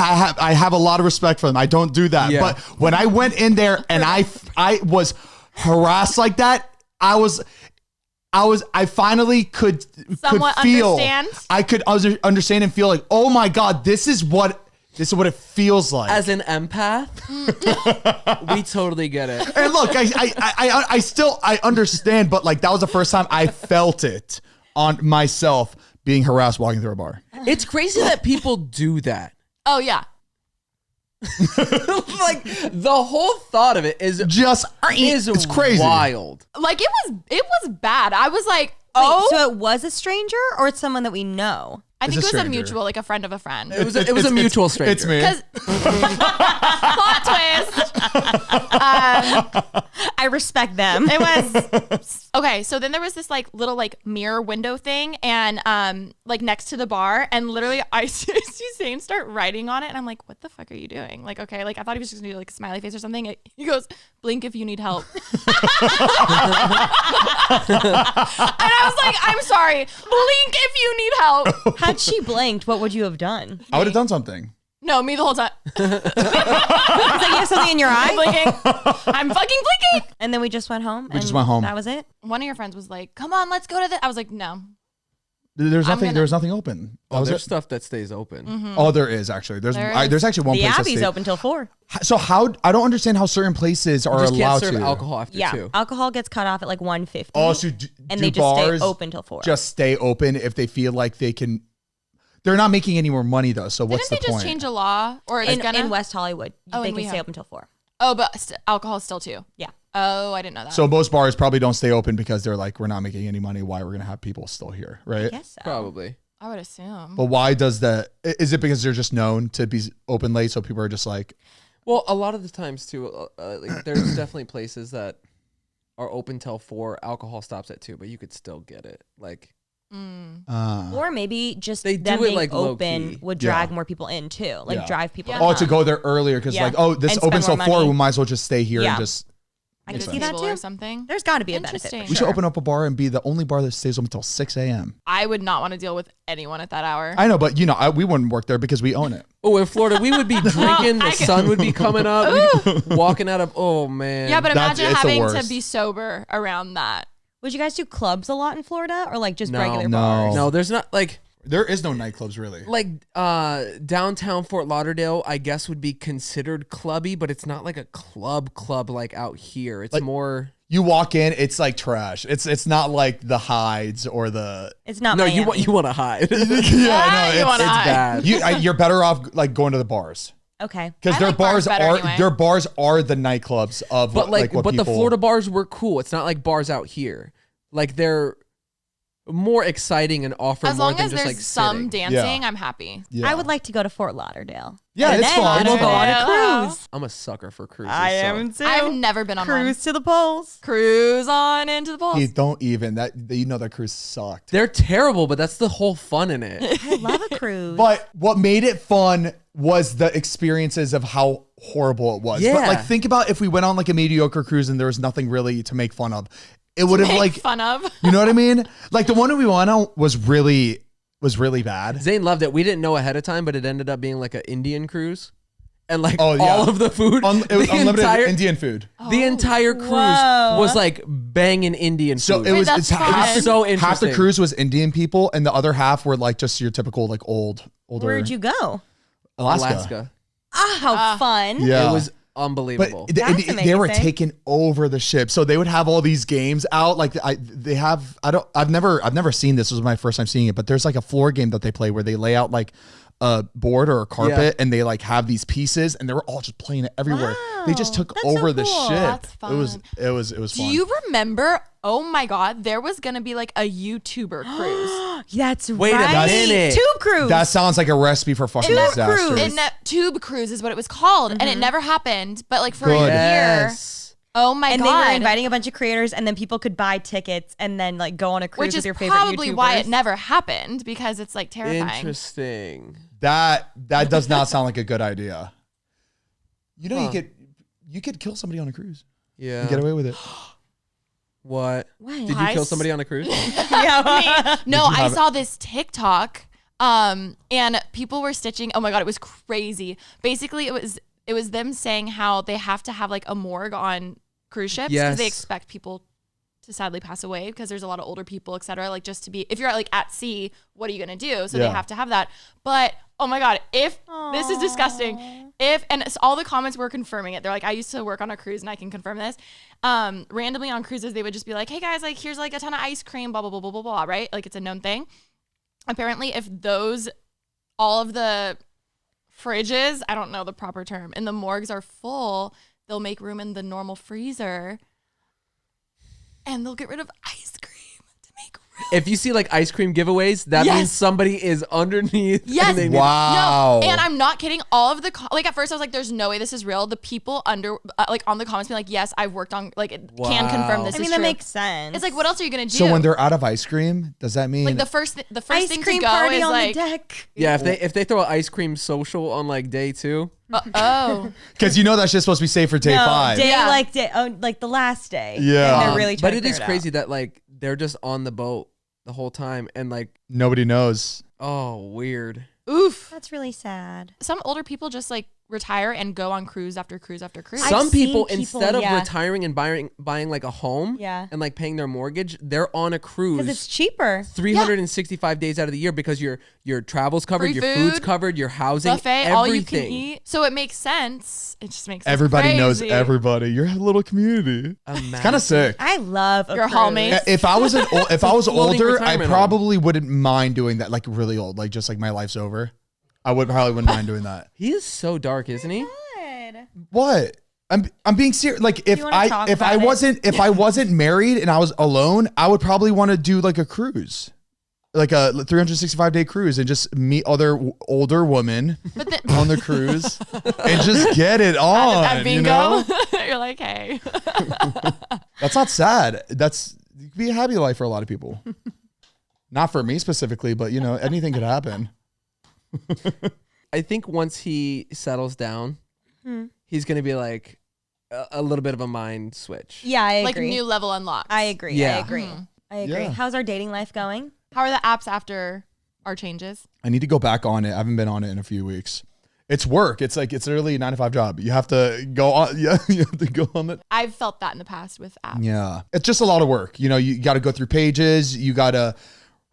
have a lot of respect for them. I don't do that. Yeah. But when I went in there and I was harassed like that, I finally could Somewhat feel. understand? I could understand and feel like, oh my God, this is what it feels like. As an empath, we totally get it. And look, I still understand, but like that was the first time I felt it on myself being harassed walking through a bar. It's crazy that people do that. Oh yeah. Like the whole thought of it is It's crazy. wild. Like it was bad. I was like, Wait, oh, so it was a stranger or it's someone that we know? I think It's it a was a stranger. mutual, like a friend of a friend. It was a mutual stranger. It's me. Because plot twist. I respect them. It was okay. So then there was this like little like mirror window thing, and like next to the bar, and literally I see Zane start writing on it, and I'm like, "What the fuck are you doing?" Like, okay, like I thought he was just gonna do like a smiley face or something. He goes, "Blink if you need help," and I was like, "I'm sorry, blink if you need help." Had she blinked, what would you have done? I would have done something. No, me the whole time. Was like, you have something in your eye? Blinking. I'm fucking blinking. And then we just went home. We just went home. That was it? One of your friends was like, "Come on, let's go to the." I was like, "No." There's I'm nothing. gonna- There was nothing open. That Oh, was there's it. stuff that stays open. Oh, there is actually. There's There is. there's actually one The place. Abbey's that open till 4. So how I don't understand how certain places are You just allowed can't serve to alcohol after Yeah. 2. Alcohol gets cut off at like 1:50. Oh, so and do they just bars stay open till 4. Just stay open if they feel like they can. They're not making any more money though. So what's Didn't the they point? just change a law, or it's gonna? in West Hollywood, Oh, they and we can stay have- open till 4. Oh, but alcohol still too. Yeah. Oh, I didn't know that. So most bars probably don't stay open because they're like, we're not making any money. Why we're gonna have people still here, right? Yes. So. Probably. I would assume. But why does that? Is it because they're just known to be open late, so people are just like, Well, a lot of the times too, like, there's definitely places that are open till 4. Alcohol stops at 2, but you could still get it. Like Or maybe just They them do it, being like, open low-key. would drag Yeah. more people in too. Like Yeah. drive people. oh, come. to go there earlier because Yeah. like, oh, this And spend opens till more 4. money. We might as well just stay here Yeah. and just. I Like can a see that table too. or something. There's got to be a benefit. Interesting. For We sure. should open up a bar and be the only bar that stays open until 6 a.m. I would not want to deal with anyone at that hour. I know, but we wouldn't work there because we own it. oh, in Florida, we would be drinking. The sun would be coming up. We'd be walking out of. Oh man. yeah, but That's- imagine it's the having to worst. be sober around that. Would you guys do clubs a lot in Florida or like just No. regular No. bars? no, there's not like There is no nightclubs really. downtown Fort Lauderdale. I guess would be considered clubby, but it's not like a club like out here. It's Like- more. You walk in, it's like trash. It's not like the Hides or the. It's not. No, Miami. you want to hide. Yeah, You no, wanna it's hide. bad. you're better off like going to the bars Okay. because I their like bars bars better are anyway. their bars are the nightclubs of But what the people. Florida bars were cool. It's not like bars out here. Like they're more exciting and offer As more long than as just there's like some sitting. dancing, I'm happy. Yeah. I would like to go to Fort Lauderdale. Yeah, And it's then fun. go on a Yeah. cruise. I'm a sucker for cruises. I so- am too. I've never been on one. Cruise to the poles. Cruise on into the poles. You don't even that that cruise sucked. They're terrible, but that's the whole fun in it. I love a cruise. But what made it fun was the experiences of how horrible it was. But Yeah. like think about if we went on like a mediocre cruise and there was nothing really to make fun of. It would have Make like fun of. you know what I mean? Like the one that we went on was really bad. Zane loved it. We didn't know ahead of time, but it ended up being like an Indian cruise. And like Oh, yeah. all of the food, It was the unlimited entire, Indian food. the entire cruise Whoa. was like banging Indian So food. it was that's it's fun. half, So half the interesting. cruise was Indian people and the other half were like just your typical like older Where'd you go? Alaska. Ah, how fun. Yeah. It was But unbelievable. That's they were amazing. taking over the ship, so they would have all these games out. Like I've never seen this. This was my first time seeing it. But there's like a floor game that they play where they lay out like a board or a carpet, Yeah. and they like have these pieces, and they were all just playing it everywhere. They just took Wow, that's so over the cool. ship. That's It was Do fun. you remember? Oh my God, there was gonna be like a YouTuber cruise. That's Wait a right. minute. Tube cruise. That sounds like a recipe for fucking Tube disaster. cruise. And Tube Cruise is what it was called, and it never happened. But like for Good. a year, Yes. oh my and God, they were inviting a bunch of creators, and then people could buy tickets and then like go on a cruise which with is your favorite probably why it YouTubers. never happened because it's like terrifying. Interesting. That does not sound like a good idea. You know, Huh. you could kill somebody on a cruise Yeah. and get away with it. What? What? Did you kill somebody on a cruise? Yeah. No, I have saw this TikTok, and people were stitching. Oh my God, it was crazy. Basically, it was them saying how they have to have like a morgue on cruise ships because they Yes. expect people to sadly pass away because there's a lot of older people, etc. Like just to be, if you're like at sea, what are you gonna do? So they Yeah. have to have that. But oh my God, if this is disgusting, and it's, all the comments were confirming it. They're like, I used to work on a cruise and I can confirm this. Randomly on cruises, they would just be like, hey guys, like here's like a ton of ice cream, blah blah blah blah blah blah, right? Like it's a known thing. Apparently, if all of the fridges, I don't know the proper term, and the morgues are full, they'll make room in the normal freezer. And they'll get rid of ice cream to make room. If you see like ice cream giveaways, that Yes. means somebody is underneath. Yes. and they need- Wow. No, and I'm not kidding. All of the like at first I was like, "There's no way this is real." The people under like on the comments being like, "Yes, I've worked on like it can confirm Wow. this I is mean, true." that makes sense. It's like, what else are you gonna do? So when they're out of ice cream, does that mean like the first ice thing cream to go party is on like, the deck. Yeah, if they throw an ice cream social on like day 2, oh, because you know that's just supposed to be safe for day No, 5? like the last day. Yeah. And they're really trying but to it is figure crazy out. that like they're just on the boat the whole time and like, Nobody knows. oh, weird. oof. That's really sad. Some older people just like retire and go on cruise after cruise after cruise. Some seen people, people, instead of yeah. retiring and buying like a home Yeah. and like paying their mortgage, they're on a Because cruise it's cheaper. 365 days out of the year because your travel's covered, Free your food's food, covered, your housing, buffet, everything. all you can eat. So it makes sense. It just makes sense. Everybody knows Crazy. everybody. You're a little community. It's kind of sick. I love a Your cruise. hallmates. If I was if I was floating older, I retirement probably wouldn't mind doing that. Like really old, like just like my life's over. I probably wouldn't mind doing that. He is so dark, isn't he? Good. What? I'm being serious. Like if you wanna talk I about it? if I wasn't married and I was alone, I would probably want to do like a cruise, like a 365-day cruise, and just meet other older women But then, on the cruise and just get it on. at bingo, You know? you're like, hey. That's not sad. It could be a happy life for a lot of people. Not for me specifically, but you know, anything could happen. I think once he settles down, he's gonna be like a little bit of a mind switch. Yeah, I Like agree. new level unlocked. I agree. Yeah. I agree. I agree. Yeah. How's our dating life going? How are the apps after our changes? I need to go back on it. I haven't been on it in a few weeks. It's work. It's like it's literally a 9 to 5 job. You have to go on. Yeah, you have to go on it. I've felt that in the past with apps. Yeah, it's just a lot of work. You know, you got to go through pages. You got to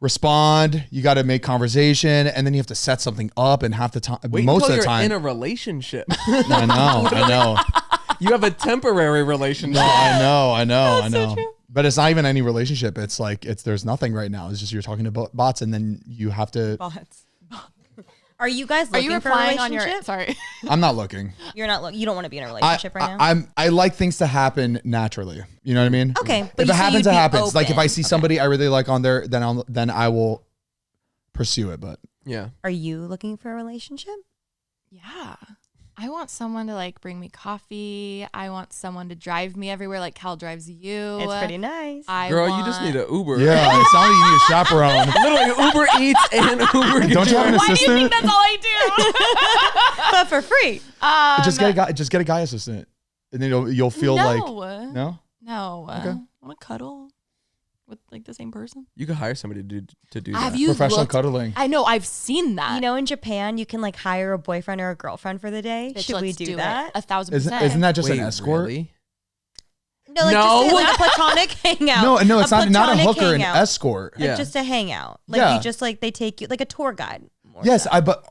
respond. You got to make conversation, and then you have to set something up. And half the time, Wait most until of the you're time, in a relationship. I know. You have a temporary relationship. No, I know. But it's not even any relationship. It's like there's nothing right now. It's just you're talking to bots, and then you have to. Bots. Are you guys Are looking you for a replying on relationship? your? Sorry. I'm not looking. You're not. You don't want to be in a relationship right now. I like things to happen naturally. You know what I mean? Okay, but If you it say happens, you'd it be happens. Like if I open. see somebody I really like on there, then I will pursue it. But Yeah. Are you looking for a relationship? Yeah. I want someone to like bring me coffee. I want someone to drive me everywhere like Cal drives you. It's pretty nice. Girl, you just need an Uber. yeah, it sounds like you need a chaperone. Literally Uber Eats and Uber. Don't you have an Why do you assistant? think that's all I but for free. do? Just get a guy assistant, and then you'll feel no. like no. No. Okay. I want to cuddle with like the same person. You could hire somebody to do Have that. you Professional looked- cuddling. I know. I've seen that. You know, in Japan, you can like hire a boyfriend or a girlfriend for the day. Bitch, Should we let's do that? it. 1,000%. Isn't that just Wait, an escort? really? No, like No. just like a platonic hangout. No, it's not a platonic hooker, an hangout. escort. Like Yeah. just a hangout. Like Yeah. you just like they take you like a tour guide. more Yes, so. but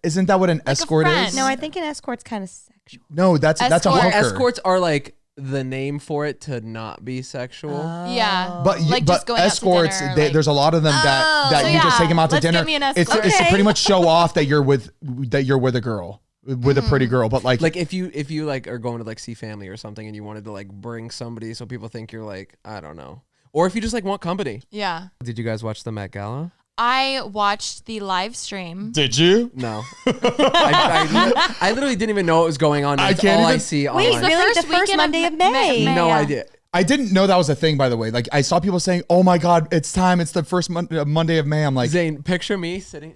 isn't that what an escort friend. is? No, I think an escort's kind of sexual. No, that's a Escort. hooker. Escorts are like the name for it to not be sexual. Yeah. But Like, just going out to escorts, dinner, like- there's a lot of them that so you just take them out to let's dinner. get me an It's escort. to Okay. pretty much show off that you're with a girl, with a pretty girl. But Like if you like are going to like see family or something and you wanted to like bring somebody so people think you're like, I don't know. Or if you just like want company. Yeah. Did you guys watch the Met Gala? I watched the live stream. did you? No. I literally didn't even know what was going on. I That's can't all I even- see Wait, online. really? first The first weekend of Monday of May- May. No yeah. idea. I didn't know that was a thing. By the way, like I saw people saying, "Oh my God, it's time! It's the first Monday of May." I'm like, Zane, picture me sitting.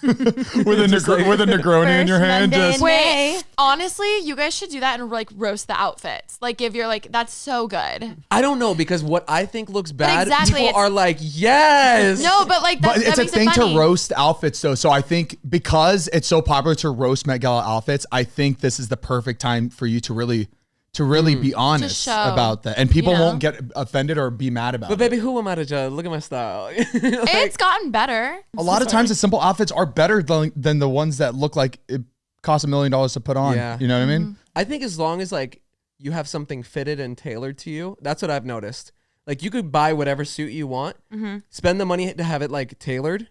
with a Negroni in your First hand, Monday just in May. Wait, honestly, you guys should do that and like roast the outfits. Like if you're like, that's so good. I don't know because what I think looks bad, exactly, people it's- are like, yes. No, but like But that's, it's that a makes thing it funny. to roast outfits, though. So I think because it's so popular to roast Met Gala outfits, I think this is the perfect time for you to really be honest show, about that, and people you know? won't get offended or be mad about But it. baby, who am I to judge? Look at my style. It's gotten better. A lot of times, the simple outfits are better than the ones that look like it costs $1 million to put on. Yeah. You know what I mean? I think as long as like you have something fitted and tailored to you, that's what I've noticed. Like you could buy whatever suit you want, spend the money to have it like tailored,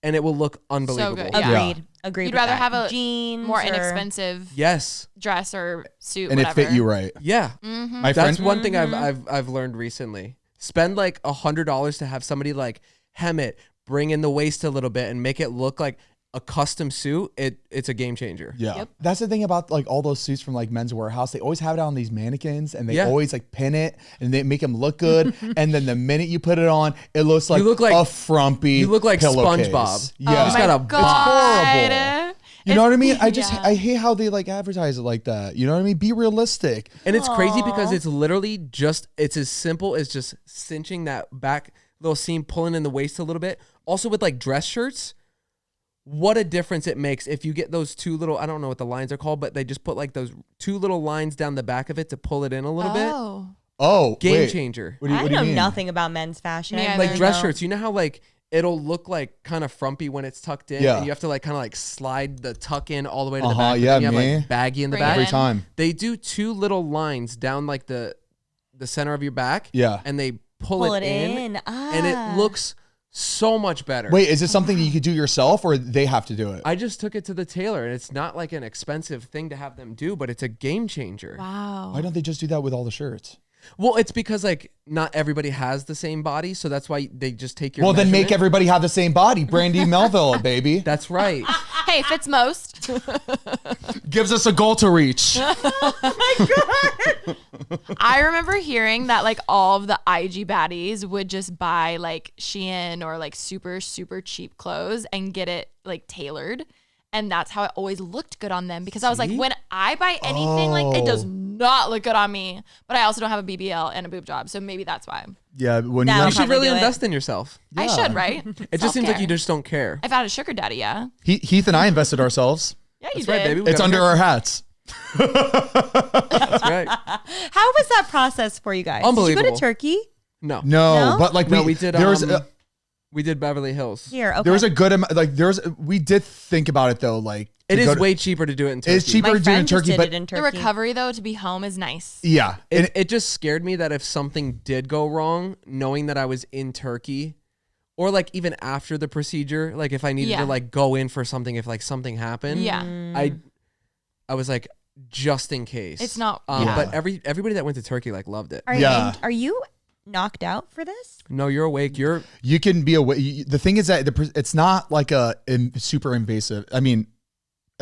and it will look unbelievable. good, yeah. Agreed. You'd with rather that. have a jeans more or- inexpensive Yes. dress or suit, And whatever. it fit you right. Yeah. My That's friend, one thing I've learned recently. Spend like $100 to have somebody like hem it, bring in the waist a little bit, and make it look like a custom suit. It's a game changer. yeah, Yep. that's the thing about like all those suits from like Men's Warehouse. They always have it on these mannequins, and they Yeah. always like pin it, and they make them look good. And then the minute you put it on, it looks like You look like- a frumpy. You look like pillowcase. SpongeBob. Yeah, You just got a horrible. You know what I mean? Yeah. I hate how they like advertise it like that. You know what I mean? Be realistic. And it's crazy because it's literally just, it's as simple as just cinching that back little seam, pulling in the waist a little bit. Also with like dress shirts, what a difference it makes if you get those two little, I don't know what the lines are called, but they just put like those two little lines down the back of it to pull it in a little bit. Oh. Oh, Game wait. changer. What do you, I what do you know mean? nothing about men's fashion. Me I either. Like dress know. shirts, you know how like it'll look like kind of frumpy when it's tucked in, Yeah. and you have to like kind of like slide the tuck in all the way to the Uh-huh, back. yeah, and you have me. like baggy in the Bring it back. Every in. time. They do two little lines down like the center of your back. Yeah. And they pull Pull it in, and Ah. it looks so much better. Wait, is it something that you could do yourself, or they have to do it? I just took it to the tailor, and it's not like an expensive thing to have them do, but it's a game changer. Wow. Why don't they just do that with all the shirts? Well, it's because like not everybody has the same body, so that's why they just take your Well, then make measurement. everybody have the same body. Brandy Melville, baby. That's right. Hey, fits most. Gives us a goal to reach. I remember hearing that like all of the IG baddies would just buy like Shein or like super, super cheap clothes and get it like tailored. And that's how it always looked good on them because I was like, See? when I buy anything, like it does Oh. not look good on me. But I also don't have a BBL and a boob job. So maybe that's why. Yeah, when Now you You should probably really do it. invest in yourself. I should, right? It just seems like Self-care. you just don't care. I've had a sugar daddy, yeah. Heith and I invested ourselves. Yeah, you That's did. right, baby. We It's got under it. our hats. That's right. How was that process for you guys? Did you go Unbelievable. to Turkey? No. No, No? but like No, we did. There was We did Beverly Hills. Here, okay. there was a good amount. Like we did think about it though. Like It to is go to- way cheaper to do it in Turkey. It's cheaper My to do it in friend just Turkey, did but it in The Turkey. recovery though to be home is nice. yeah, It just scared me that if something did go wrong, knowing that I was in Turkey, or like even after the procedure, like if I needed to like go in for something, if like something happened, I was like, just in case. It's not. But everybody that went to Turkey like loved it. Are you knocked out for this? No, you're awake. You can be awake. The thing is that it's not like a super invasive. I mean,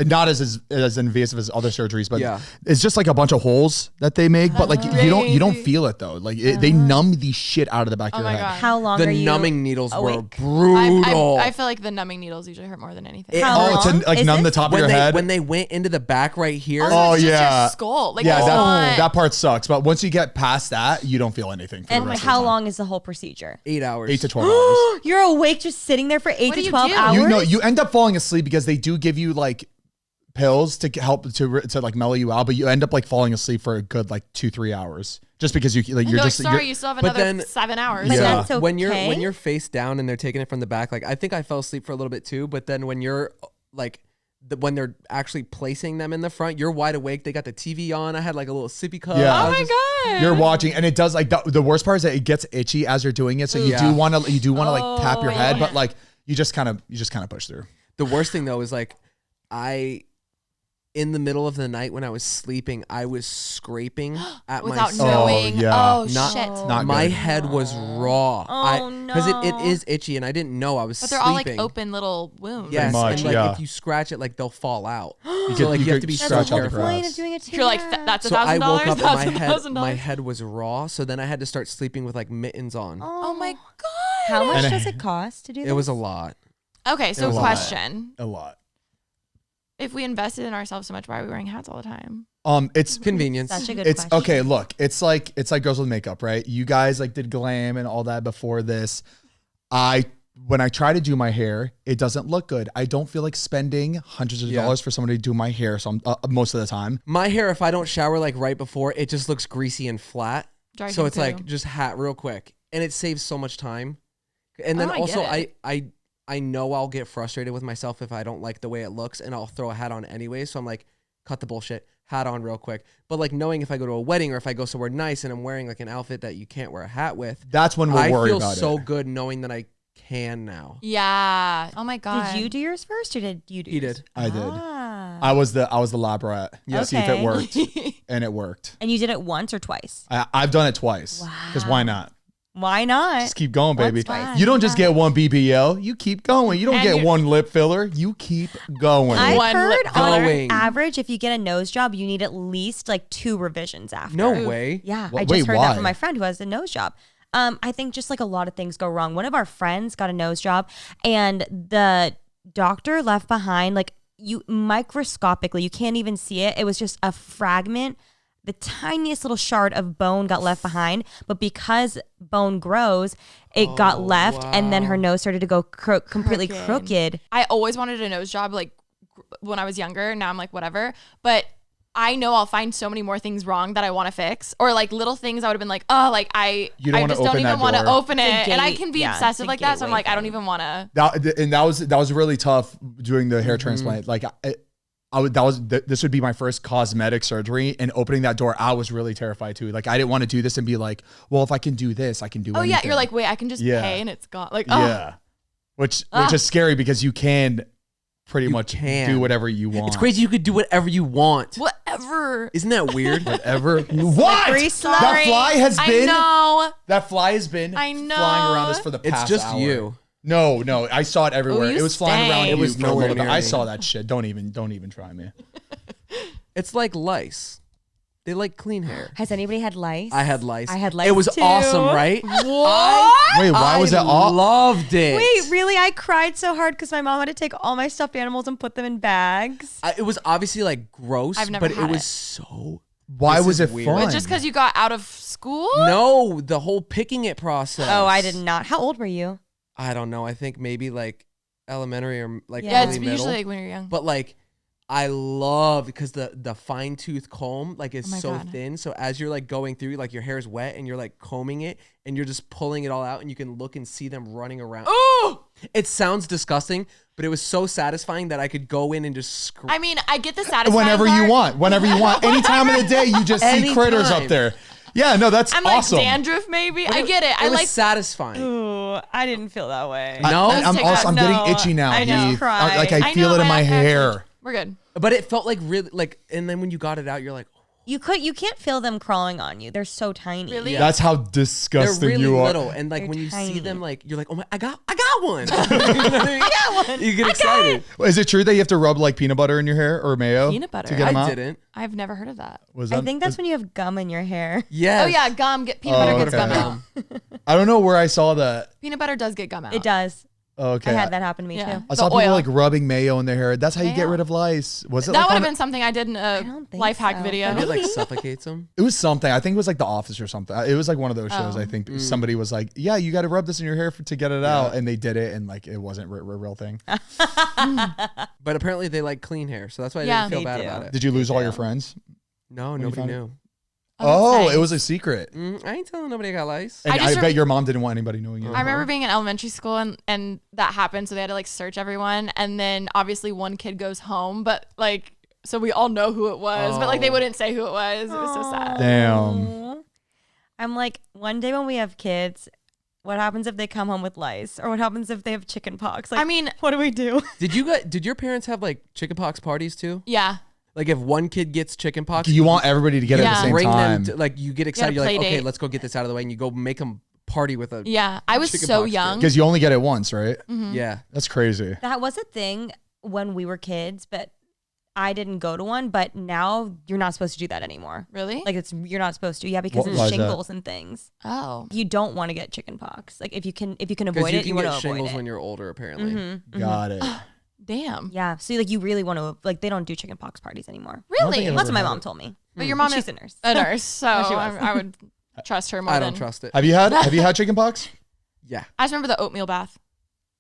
not as invasive as other surgeries, but it's just like a bunch of holes that they make. But like you don't feel it though. Like they numb the shit out of the back of your head. God. How long? The are you numbing needles awake? were brutal. I feel like the numbing needles usually hurt more than anything. To like numb the top of your head when they went into the back right here. Oh it's just yeah, your skull. Like, that part sucks. But once you get past that, you don't feel anything. For And the rest how of the time. long is the whole procedure? 8 hours. 8 to 12 hours. You're awake just sitting there for 8 What to do you 12 do? hours? You end up falling asleep because they do give you like pills to help to like mellow you out, but you end up like falling asleep for a good like 2-3 hours just because you're just sorry, you still have another 7 hours. But that's okay. When you're face down and they're taking it from the back, like I think I fell asleep for a little bit too, but then when you're like when they're actually placing them in the front, you're wide awake. They got the TV on. I had like a little sippy cup. Yeah. Oh my God. You're watching, and it does like the worst part is that it gets itchy as you're doing it. So you do want to like tap your head, but like you just kind of push through. The worst thing though is like in the middle of the night when I was sleeping, I was scraping at Without myself. knowing. yeah. Oh, Not- shit. Not My good. head was raw. Oh, Because it is itchy and I didn't know I was But they're sleeping. all like open little wounds. Yes, much, and like yeah. if you scratch it, like they'll fall out. You So like you have could to be scratch so out the careful. Point grass. of doing it too You're like, much. that's $1,000. So I woke up That's and $1,000. my head was raw. So then I had to start sleeping with like mittens on. Oh my God. How much And does it cost to do this? It was a lot. Okay, so A lot. question. A lot. If we invested in ourselves so much, why are we wearing hats all the time? It's Convenience. Such a good it's question. okay. Look, it's like girls with makeup, right? You guys like did glam and all that before this. When I try to do my hair, it doesn't look good. I don't feel like spending hundreds of dollars for somebody to do my hair. So most of the time, My hair, if I don't shower like right before, it just looks greasy and flat. Dry So it's shampoo. like just hat real quick, and it saves so much time. And then Oh, I also, get I know I'll get frustrated with myself if I don't like the way it looks, and I'll throw a hat on anyway. So I'm like, cut the bullshit, hat on real quick. But like knowing if I go to a wedding or if I go somewhere nice and I'm wearing like an outfit that you can't wear a hat with, that's when we'll I worry feel about so it. good knowing that I can now. Yeah. Oh my God. Did you do yours first or did you do He yours? did. I did. Ah. I was the lab rat. Yeah. See if Okay. it worked, and it worked. And you did it once or twice? I've done it twice. Because why not? Why not? Just keep going, baby. twice. You don't just get one BBL. You keep going. You don't And get you- one lip filler. You keep going. I've One heard lip on going. average, if you get a nose job, you need at least like 2 revisions after. No way. Yeah, Wait, I just heard why? that from my friend who has a nose job. I think just like a lot of things go wrong. One of our friends got a nose job, and the doctor left behind like microscopically, you can't even see it. It was just a fragment. The tiniest little shard of bone got left behind, but because bone grows, it got left, and then her nose started to go completely crooked. I always wanted a nose job like when I was younger. Now I'm like, whatever. But I know I'll find so many more things wrong that I want to fix, or like little things I would have been like, oh, like I You don't wanna just don't open even that want to door. open it, It's a and I gate- can be yeah, obsessive it's a like that. So I'm gateway like, I don't thing. even want to. That was really tough doing the hair transplant. Like this would be my first cosmetic surgery, and opening that door, I was really terrified too. Like I didn't want to do this and be like, well, if I can do this, I can do. Oh yeah, anything. you're like, wait, I can just Yeah. pay and it's gone. Like, oh, yeah, which is scary because you can pretty much can. do whatever you want. It's crazy you could do whatever you want. whatever. Isn't that weird? Whatever. What? Slippery slope. That fly has I been. know. That fly has been I know. flying around us for the It's past just hour. you. No, I saw it everywhere. you It was flying around stank. you. It was for a nowhere little bit. near I me. saw that shit. Don't even try me. It's like lice. They like clean hair. Has anybody had lice? I had lice. I had lice It was too. awesome, right? Wait, why was that all? Loved it. Wait, really? I cried so hard because my mom had to take all my stuffed animals and put them in bags. It was obviously like gross, I've never but had it was it. so. Why This was is it weird. fun? But just because you got out of school? No, the whole picking it process. Oh, I did not. How old were you? I don't know. I think maybe like elementary or like Yeah, early it's middle. usually like when you're young. But like, I love because the fine tooth comb like is Oh my so God. thin. So as you're like going through, like your hair is wet and you're like combing it and you're just pulling it all out and you can look and see them running around. Oh, It sounds disgusting, but it was so satisfying that I could go in and just scream. I mean, I get the satisfying Whenever you part. want. Whenever you want. Any time of the day, you just see critters up Anytime. there. Yeah, no, that's I'm awesome. like dandruff, maybe. I get it. I It was like. satisfying. Ooh, I didn't feel that way. No? I'm take also that. I'm No, getting itchy now. I just Heath. cried. Like I I feel know, it in my I have hair. to- We're good. But it felt like really like, and then when you got it out, you're like, You can't feel them crawling on you. They're so tiny. Really? Yeah. That's how they're disgusting really you are. little. And like They're when you tiny. see them, like you're like, oh my, I got one. I got one. You get excited. Is it true that you have to rub like peanut butter in your hair or mayo? Peanut butter? to get them I out? didn't. I've never heard of that. Was I that- think that's when you have gum in your hair. Yes. Oh yeah, gum. Peanut butter gets okay. gum out. I don't know where I saw that. Peanut butter does get gum out. It does. Oh, okay. I had that happen to me Yeah. too. I saw The people oil. like rubbing mayo in their hair. That's how you get Mayo? rid of lice. Was it That like would on- have been something I did in a don't think life hack so. video. It like suffocates them. It was something. I think it was like The Office or something. It was like one of those shows. I think somebody was like, "Yeah, you got to rub this in your hair to get it out," and they did it, and like it wasn't a real thing. But apparently they like clean hair, so that's why I Yeah. didn't feel They bad do. about it. Did you lose all your friends? No, you nobody found it? knew. Oh, that's it nice. was a secret. I ain't telling nobody I got lice. And I just I bet your mom didn't want anybody knowing you. I remember being in elementary school and that happened, so they had to like search everyone, and then obviously one kid goes home, but like so we all know who it was, but like they wouldn't say who it was. It was so sad. Damn. I'm like, one day when we have kids, what happens if they come home with lice? Or what happens if they have chicken pox? Like, I mean, what do we do? Did your parents have like chickenpox parties too? yeah. Like if one kid gets chickenpox, You want everybody to get it at Yeah. the same bring time. them to, like you get excited. a You're like, play okay, date. let's go get this out of the way, and you go make them party with a Yeah. I was so Chickenpox kid. young. Because you only get it once, right? yeah. That's crazy. That was a thing when we were kids, but I didn't go to one. But now you're not supposed to do that anymore. Really? Like you're not supposed to. Yeah, because Why of is that? shingles and things. Oh. You don't want to get chicken pox. Like if you can Because avoid you it, can you want get to avoid shingles it. when you're older, apparently. Got it. Damn. Yeah, so like you really want to like they don't do chicken pox parties anymore. Really? I've That's what my ever mom had told me. But your mom She's is a nurse. a nurse, so she was. I would trust her more I than don't trust it. Have you had chicken pox? Yeah. I just remember the oatmeal bath.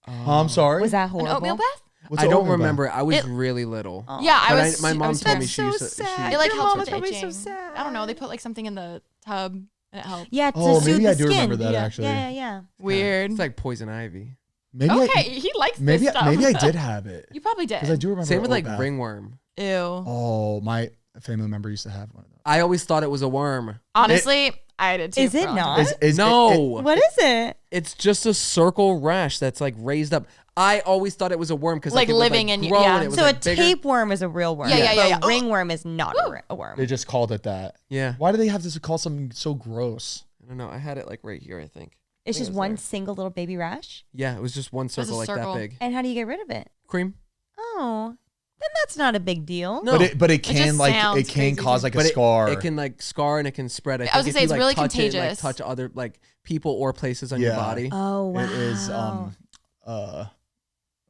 I'm sorry. Was that An horrible? oatmeal bath? What's I the don't oatmeal bath? remember. I was It- really little. Yeah, I But was. my I mom was told me sad. she used to. It like Your helps mama with told me itching. so sad. I don't know. They put like something in the tub and it helped. Yeah, to Oh, soothe maybe the I do skin. remember that, yeah. actually. Yeah. Weird. It's like poison ivy. Maybe Okay, I, he likes maybe this stuff. maybe I did have it You probably did. because I do remember. Same with oat like bath. ringworm. Ew. Oh, my family member used to have one of those. I always thought it was a worm. Honestly, I did too. Is for it a long not? time. No, What is it? it's just a circle rash that's like raised up. I always thought it was a worm because Like it would, living in you- grow yeah. and it was So like a bigger. tapeworm is a real worm. Yeah. But a ringworm is not a worm. They just called it that. Yeah, Why do they have to call something so gross? I don't know. I had it like right here. I think. It's I think just it was one there. single little baby rash. Yeah, it was just one was a circle like circle. that big. And how do you get rid of it? Cream. Oh, then that's not a big deal. No. But it just can like sounds it can crazy cause to like a But scar. It can like scar and it can spread. I was gonna say, it's really touch it, contagious. like touch other like people or places on your Yeah. body. Oh wow. It is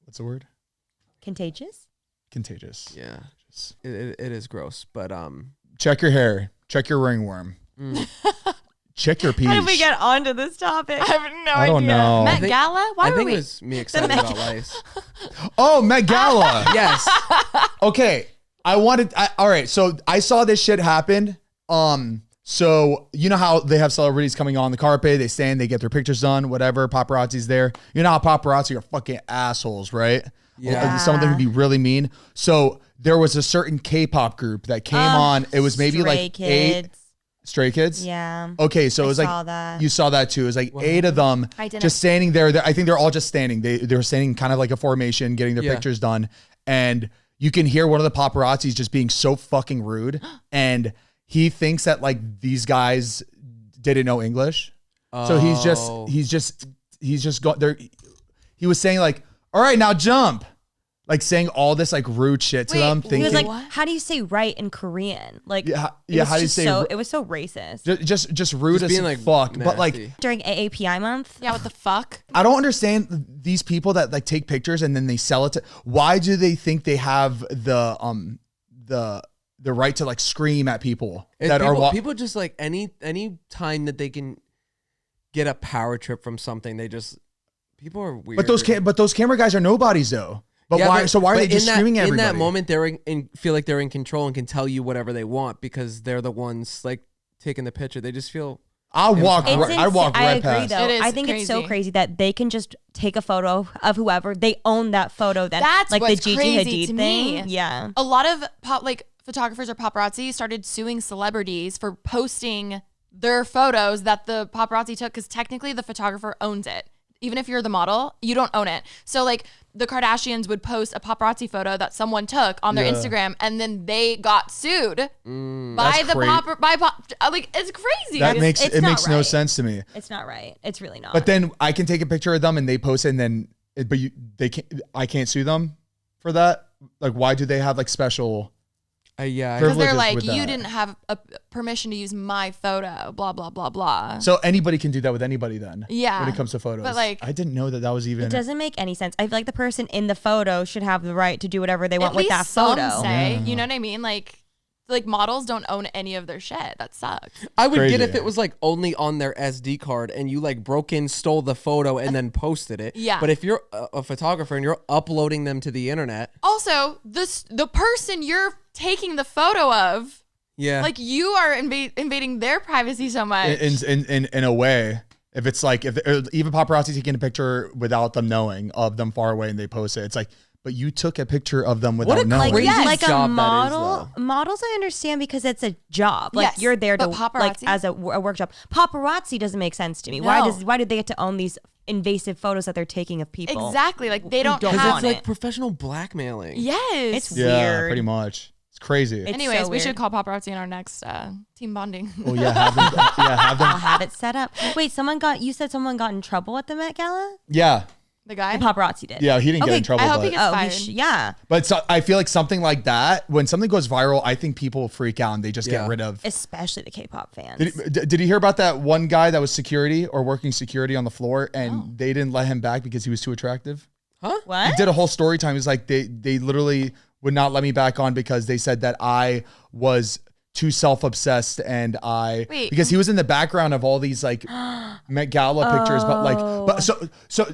what's the word? Contagious? Contagious. Yeah, it is gross. But Check your hair. Check your ringworm. Check your pee. How did we get onto this topic? I have no I idea. don't know. Met think- Gala? Why I were think we? it was me excited about lice. Oh, Met Gala. Yes. Okay. All right. So I saw this shit happen. So you know how they have celebrities coming on the carpet, they stand, they get their pictures done, whatever, paparazzi's there. You know how paparazzi are fucking assholes, right? Yeah. Some of them would be really mean. So there was a certain K-pop group that came on. It was maybe Stray like Kids. 8 Stray Kids. Yeah. Okay, so it was I like saw that. you saw that too. It was like 8 of them I didn't. just standing there. I think they're all just standing. They were standing kind of like a formation, getting their Yeah. pictures done, and you can hear one of the paparazzis just being so fucking rude, and he thinks that like these guys didn't know English, so he's just got there. He was saying like, "All right, now jump." Like saying all this like rude shit to Wait, them, he He thinking was like, What? "How do you say right in Korean?" Like, Yeah, it yeah, was how do you just say So, ri- it was so racist. just rude Just as being like fuck. But like nasty. During AAPI month, Yeah, what the fuck? I don't understand these people that like take pictures and then they sell it to. Why do they think they have the right to like scream at people It's that people, are people just like any time that they can get a power trip from something, they just people are weird. But those camera guys are nobodies though. But Yeah, why? So why are but they just in that, screaming at in everybody? that moment? They're feel like they're in control and can tell you whatever they want because they're the ones like taking the picture. They just feel I'll walk. It's I walk I right agree, past. though. It is I think it's so crazy. crazy that they can just take a photo of whoever they own that photo. That's like the what's Gigi crazy Hadid to thing. me. Yeah. A lot of photographers or paparazzi started suing celebrities for posting their photos that the paparazzi took, because technically the photographer owns it. Even if you're the model, you don't own it. So like the Kardashians would post a paparazzi photo that someone took on their Instagram, and then they got sued by the like it's crazy. That makes it's it not makes no right. sense to me. It's not right. It's really not. But then I can take a picture of them and they post it, and then I can't sue them for that. Like, why do they have like special? Yeah. Because they're privileges like, with you that? didn't have a permission to use my photo, blah, blah, blah, blah. So anybody can do that with anybody then. Yeah. When it comes to photos. But, like, I didn't know that was even. it doesn't make any sense. I feel like the person in the photo should have the right to do whatever they want At with least that some photo. say, you know what I mean? Like models don't own any of their shit. That sucks. I would get Crazy. if it was like only on their SD card and you like broke in, stole the photo, and then posted it. Yeah. But if you're a photographer and you're uploading them to the internet, Also, the person you're taking the photo of, yeah, like you are invading their privacy so much. in a way. If it's like if even paparazzi taking a picture without them knowing of them far away and they post it, it's like, but you took a picture of them without What a knowing. crazy Like job a that is, model, though. models I understand because it's a job. Like Yes, you're there to but paparazzi? like as a work job. Paparazzi doesn't make sense to me. No. Why do they get to own these invasive photos that they're taking of people? Exactly. Like they don't don't because have want it's like it. professional blackmailing. Yes. It's Yeah, weird. pretty much. It's crazy. It's Anyways, so we should weird. call paparazzi in our next team bonding. Oh yeah, have them. Have I'll them. have it set up. Wait, you said someone got in trouble at the Met Gala? Yeah, The guy? The paparazzi did. yeah. He didn't get in trouble. I hope he but, gets fired. Yeah. but so, I feel like something like that, when something goes viral, I think people freak out and they just Yeah. get rid of. Especially the K-pop fans. Did you hear about that one guy that was security or working security on the floor, and they didn't let him back because he was too attractive? What? He did a whole story time. He was like, they literally would not let me back on because they said that I was too self-obsessed and Wait. because he was in the background of all these like Met Gala pictures, but so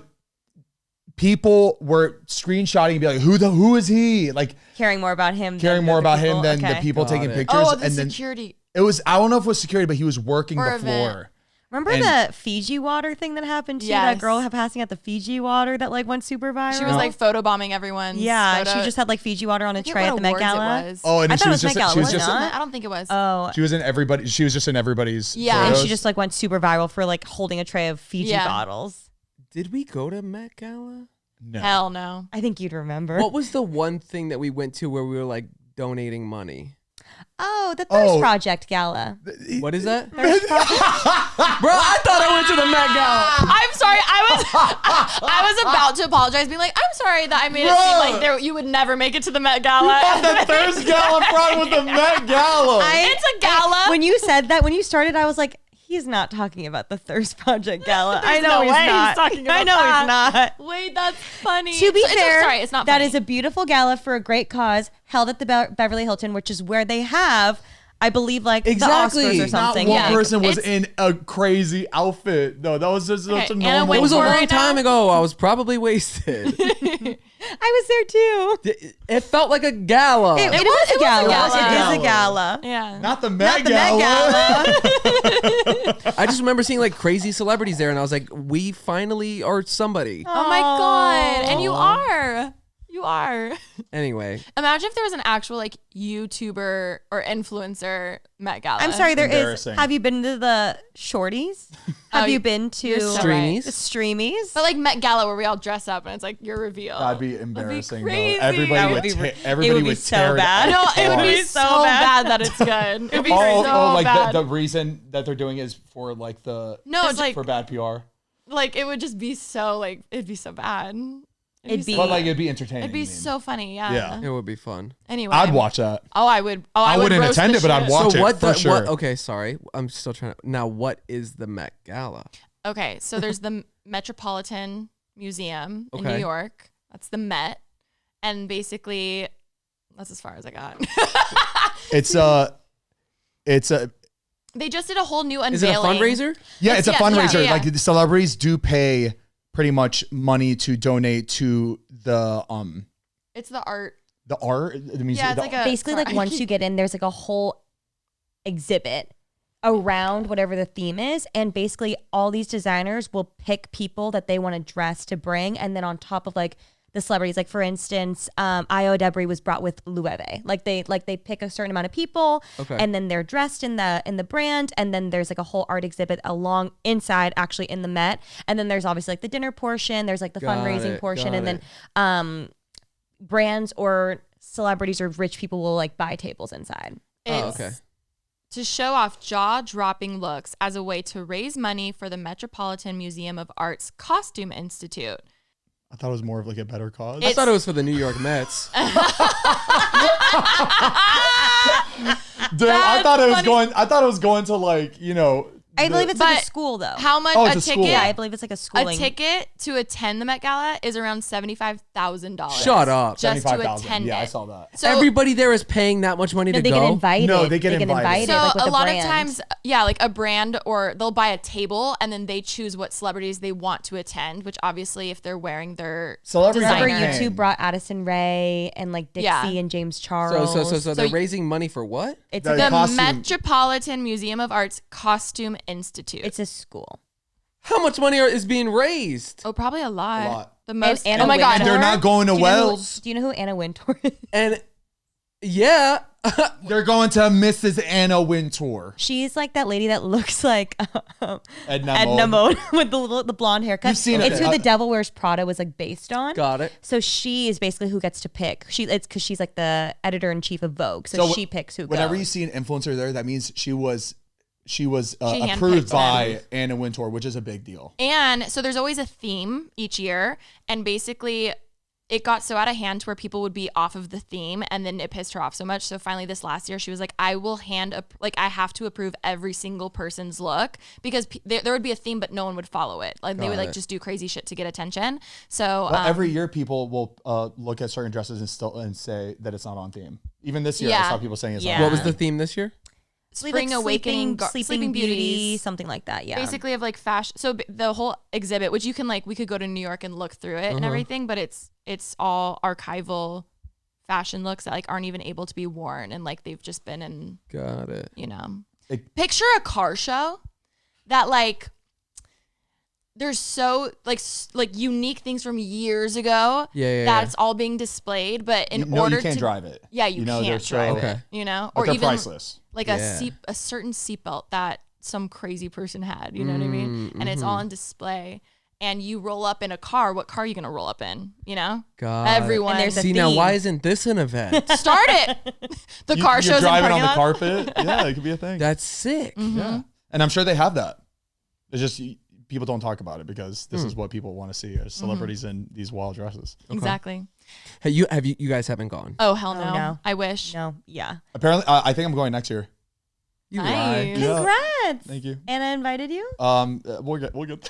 people were screenshotting and be like, who is he? Like Caring more about him. caring than more the about people? him than the Okay. people Got taking it. pictures. Oh, the and then security. it was, I don't know if it was security, but he was working Or the event. floor. Remember And- the Fiji water thing that happened to Yes. that girl passing out the Fiji water that like went super viral? She was like photobombing everyone's yeah, photo. she just had like Fiji water on a I forget tray at what the Met awards it Gala. was. Oh, and I she thought it was was just Met Gala, she was wasn't just it? I don't think it was. Oh, she was in everybody. She was just in everybody's. Yeah. and photos. she just like went super viral for like holding a tray of Fiji Yeah. bottles. Did we go to Met Gala? No. Hell no. I think you'd remember. What was the one thing that we went to where we were like donating money? Oh, the Thirst Oh. Project Gala. What is that? Thirst Project. Bro, I thought I went to the Met Gala. I'm sorry. I was about to apologize, being like, I'm sorry that I made it seem like you would never make it to the Met Gala. The Thirst Gala front with the Met Gala. It's a gala. When you said that, when you started, I was like, he's not talking about the Thirst Project Gala. I There's know no he's way he's not. talking I about know that. he's not. Wait, that's funny. To be fair, sorry, it's not that funny. is a beautiful gala for a great cause held at the Beverly Hilton, which is where they have, I believe, like Exactly. the Oscars or Not something. One Yeah. person was It's- in a crazy outfit. No, that was just such a Anna normal. It was a Wintour long right now? time ago. I was probably wasted. I was there too. It felt like a gala. It was a was a gala. gala. It is a gala. Yeah. Not the Met The Gala. Met Gala. I just remember seeing like crazy celebrities there, and I was like, we finally are somebody. Oh my God. And you are. You are. Anyway, Imagine if there was an actual like YouTuber or influencer Met Gala. I'm sorry, there is. Embarrassing. Have you been to the shorties? Have you been to you're so Streamies. the streamies? But like Met Gala where we all dress up and it's like your reveal. That'd be embarrassing. crazy. Though. Everybody That would. would be Everybody it would be would so tear bad. No, it would be apart. so so bad bad. that it's good. It'd be Oh, so like bad. the reason that they're doing is for like the No, it's like for bad PR. like it would just be so like it'd be so bad. It'd be- But like it'd be entertaining. It'd be you mean. so funny, yeah. Yeah. it would be fun. Anyway, I'd watch that. Oh, I would. Oh, I would wouldn't roast attend the it, but I'd shit. watch So it what? for The, sure. what? Okay, sorry. I'm still trying to. Now, what is the Met Gala? Okay, so there's the Metropolitan Museum in New Okay. York. That's the Met, and basically, that's as far as I got. It's a. They just did a whole new unveiling. Is it a fundraiser? Yeah, it's a Yes, fundraiser. yeah. Like the celebrities do pay pretty much money to donate to the It's the art. the museum. Yeah, it's like a Basically, sorry, like once you get in, there's like a whole exhibit around whatever the theme is, and basically all these designers will pick people that they want to dress to bring, and then on top of like the celebrities. Like for instance, Io Debris was brought with Loewe. Like they pick a certain amount of people, and then they're dressed in the brand, and then there's like a whole art exhibit along inside, actually in the Met, and then there's obviously like the dinner portion, there's like the fundraising portion, and then brands or celebrities or rich people will like buy tables inside. It's to show off jaw-dropping looks as a way to raise money for the Metropolitan Museum of Art's Costume Institute. I thought it was more of like a better cause. I thought it was for the New York Mets. Dude, I thought it was going to like, you know. I believe it's like a school though. How much Oh, a it's a school. ticket? Yeah, I believe it's like a schooling. A ticket to attend the Met Gala is around $75,000. Shut up. Just to 75,000. attend Yeah, it. I saw that. So Everybody there is paying that much money No, to they go. get invited. No, they get invited. So like, with a the lot brand. of times, yeah, like a brand or they'll buy a table and then they choose what celebrities they want to attend, which obviously if they're wearing their Celebrities Remember, designer. Designer. U2 brought Addison Rae and like Dixie Yeah. and James Charles. So they're raising money for what? It's The a, the costume. Metropolitan Museum of Art's Costume Institute. it's a school. How much money is being raised? oh, probably a lot. A lot. The most. Anna Oh my god. Wintour. And they're not going to Do you know who- Wells. Do you know who Anna Wintour is? And yeah, They're going to Mrs. Anna Wintour. She's like that lady that looks like Edna Mode with the blonde haircut. You've seen It's it. who The Devil Wears Prada was like based on. got it. So she is basically who gets to pick. It's because she's like the editor in chief of Vogue. So she picks who Whenever goes. you see an influencer there, that means she was handpicked approved them. by Anna Wintour, which is a big deal. And so there's always a theme each year, and basically it got so out of hand to where people would be off of the theme, and then it pissed her off so much. So finally this last year she was like, I will I have to approve every single person's look, because there would be a theme but no one would follow it. Like they would like just do crazy shit to get attention. So Well, every year people will look at certain dresses and say that it's not on theme. Even this year, I Yeah. saw people saying it's Yeah. not What on was the theme. theme this year? Spring Awakening, Sleeping Beauty, something like that. Yeah. basically of like fashion. So the whole exhibit, which you can like, we could go to New York and look through it and everything, but it's all archival fashion looks that like aren't even able to be worn, and like they've just been in, Got it. you know. It- Picture a car show that like there's so like unique things from years ago Yeah. that's all being displayed, but in No, order you can't to drive it. yeah, you know, they're can't so- drive Okay. it, you know, But or they're even priceless. like Yeah. a certain seatbelt that some crazy person had, you know what I mean? And it's all on display. And you roll up in a car. What car are you gonna roll up in? You know, Got it. everyone. And there's a See, now theme. why isn't this an event? Start it. The car You're shows driving in on the parking lot. carpet. Yeah, it could be a thing. That's sick. Yeah, and I'm sure they have that. It's just people don't talk about it because this is what people want to see as celebrities in these wild dresses. Exactly. Hey, you guys haven't gone? Oh hell no. no. I wish. No. Yeah. Apparently, I think I'm going next year. You Nice. lie. Yeah. Congrats. Thank you. Anna invited you. We'll get.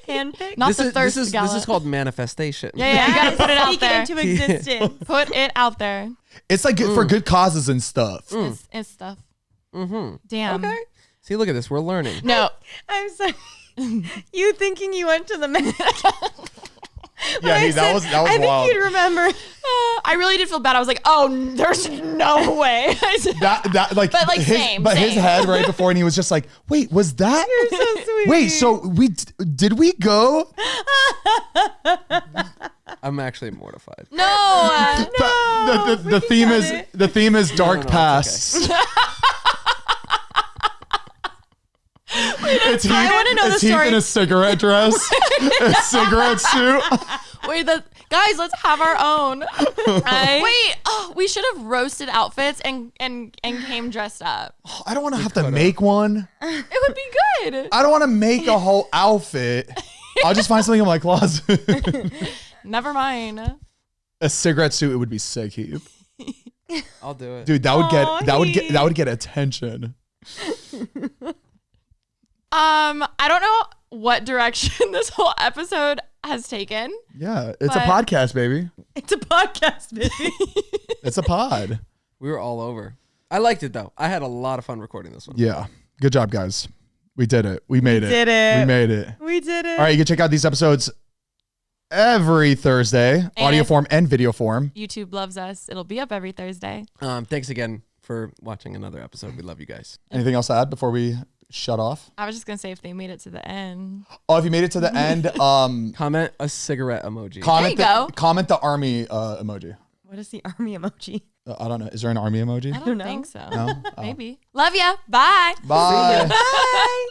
Handpicked. Not This the is thirst this is gala. this is called manifestation. Yeah, you gotta put it out Speak there. into existence. Put it out there. It's like good for good causes and stuff. It's stuff. Mm-hmm. Damn. Okay. See, look at this. We're learning. No. I'm sorry. You thinking you went to the Met? Yeah, that was I think wild. you'd remember. I really did feel bad. I was like, oh, there's no way. That like, But, like, his, same, but his same. head right before, and he was just like, "Wait, was that? You're so sweet. Wait, so did we go? I'm actually mortified. No. The theme is dark no, past. It's Heath, I wanna know it's the Heath story. in a cigarette dress, a cigarette suit. Wait, guys, let's have our own. Wait, we should have roasted outfits and came dressed up. I don't want to have to make one. It would be good. I don't want to make a whole outfit. I'll just find something in my closet. Never mind. A cigarette suit, it would be sick, Heath. I'll do it. Dude, that would Aw, that would get attention. I don't know what direction this whole episode has taken. Yeah, it's a But- podcast, baby. It's a podcast, baby. It's a pod. We were all over. I liked it though. I had a lot of fun recording this one. Yeah. Good job, guys. We did it. We made it. did it. We made it. We did it. All right, you can check out these episodes every Thursday, audio And- form and video form. YouTube loves us. It'll be up every Thursday. Thanks again for watching another episode. We love you guys. Anything else to add before we shut off. I was just gonna say if they made it to the end. Oh, if you made it to the end, Comment a cigarette emoji. Comment the army emoji. What is the army emoji? I don't know. Is there an army emoji? I don't think so. No? Maybe. Love ya. Bye. Bye. Bye.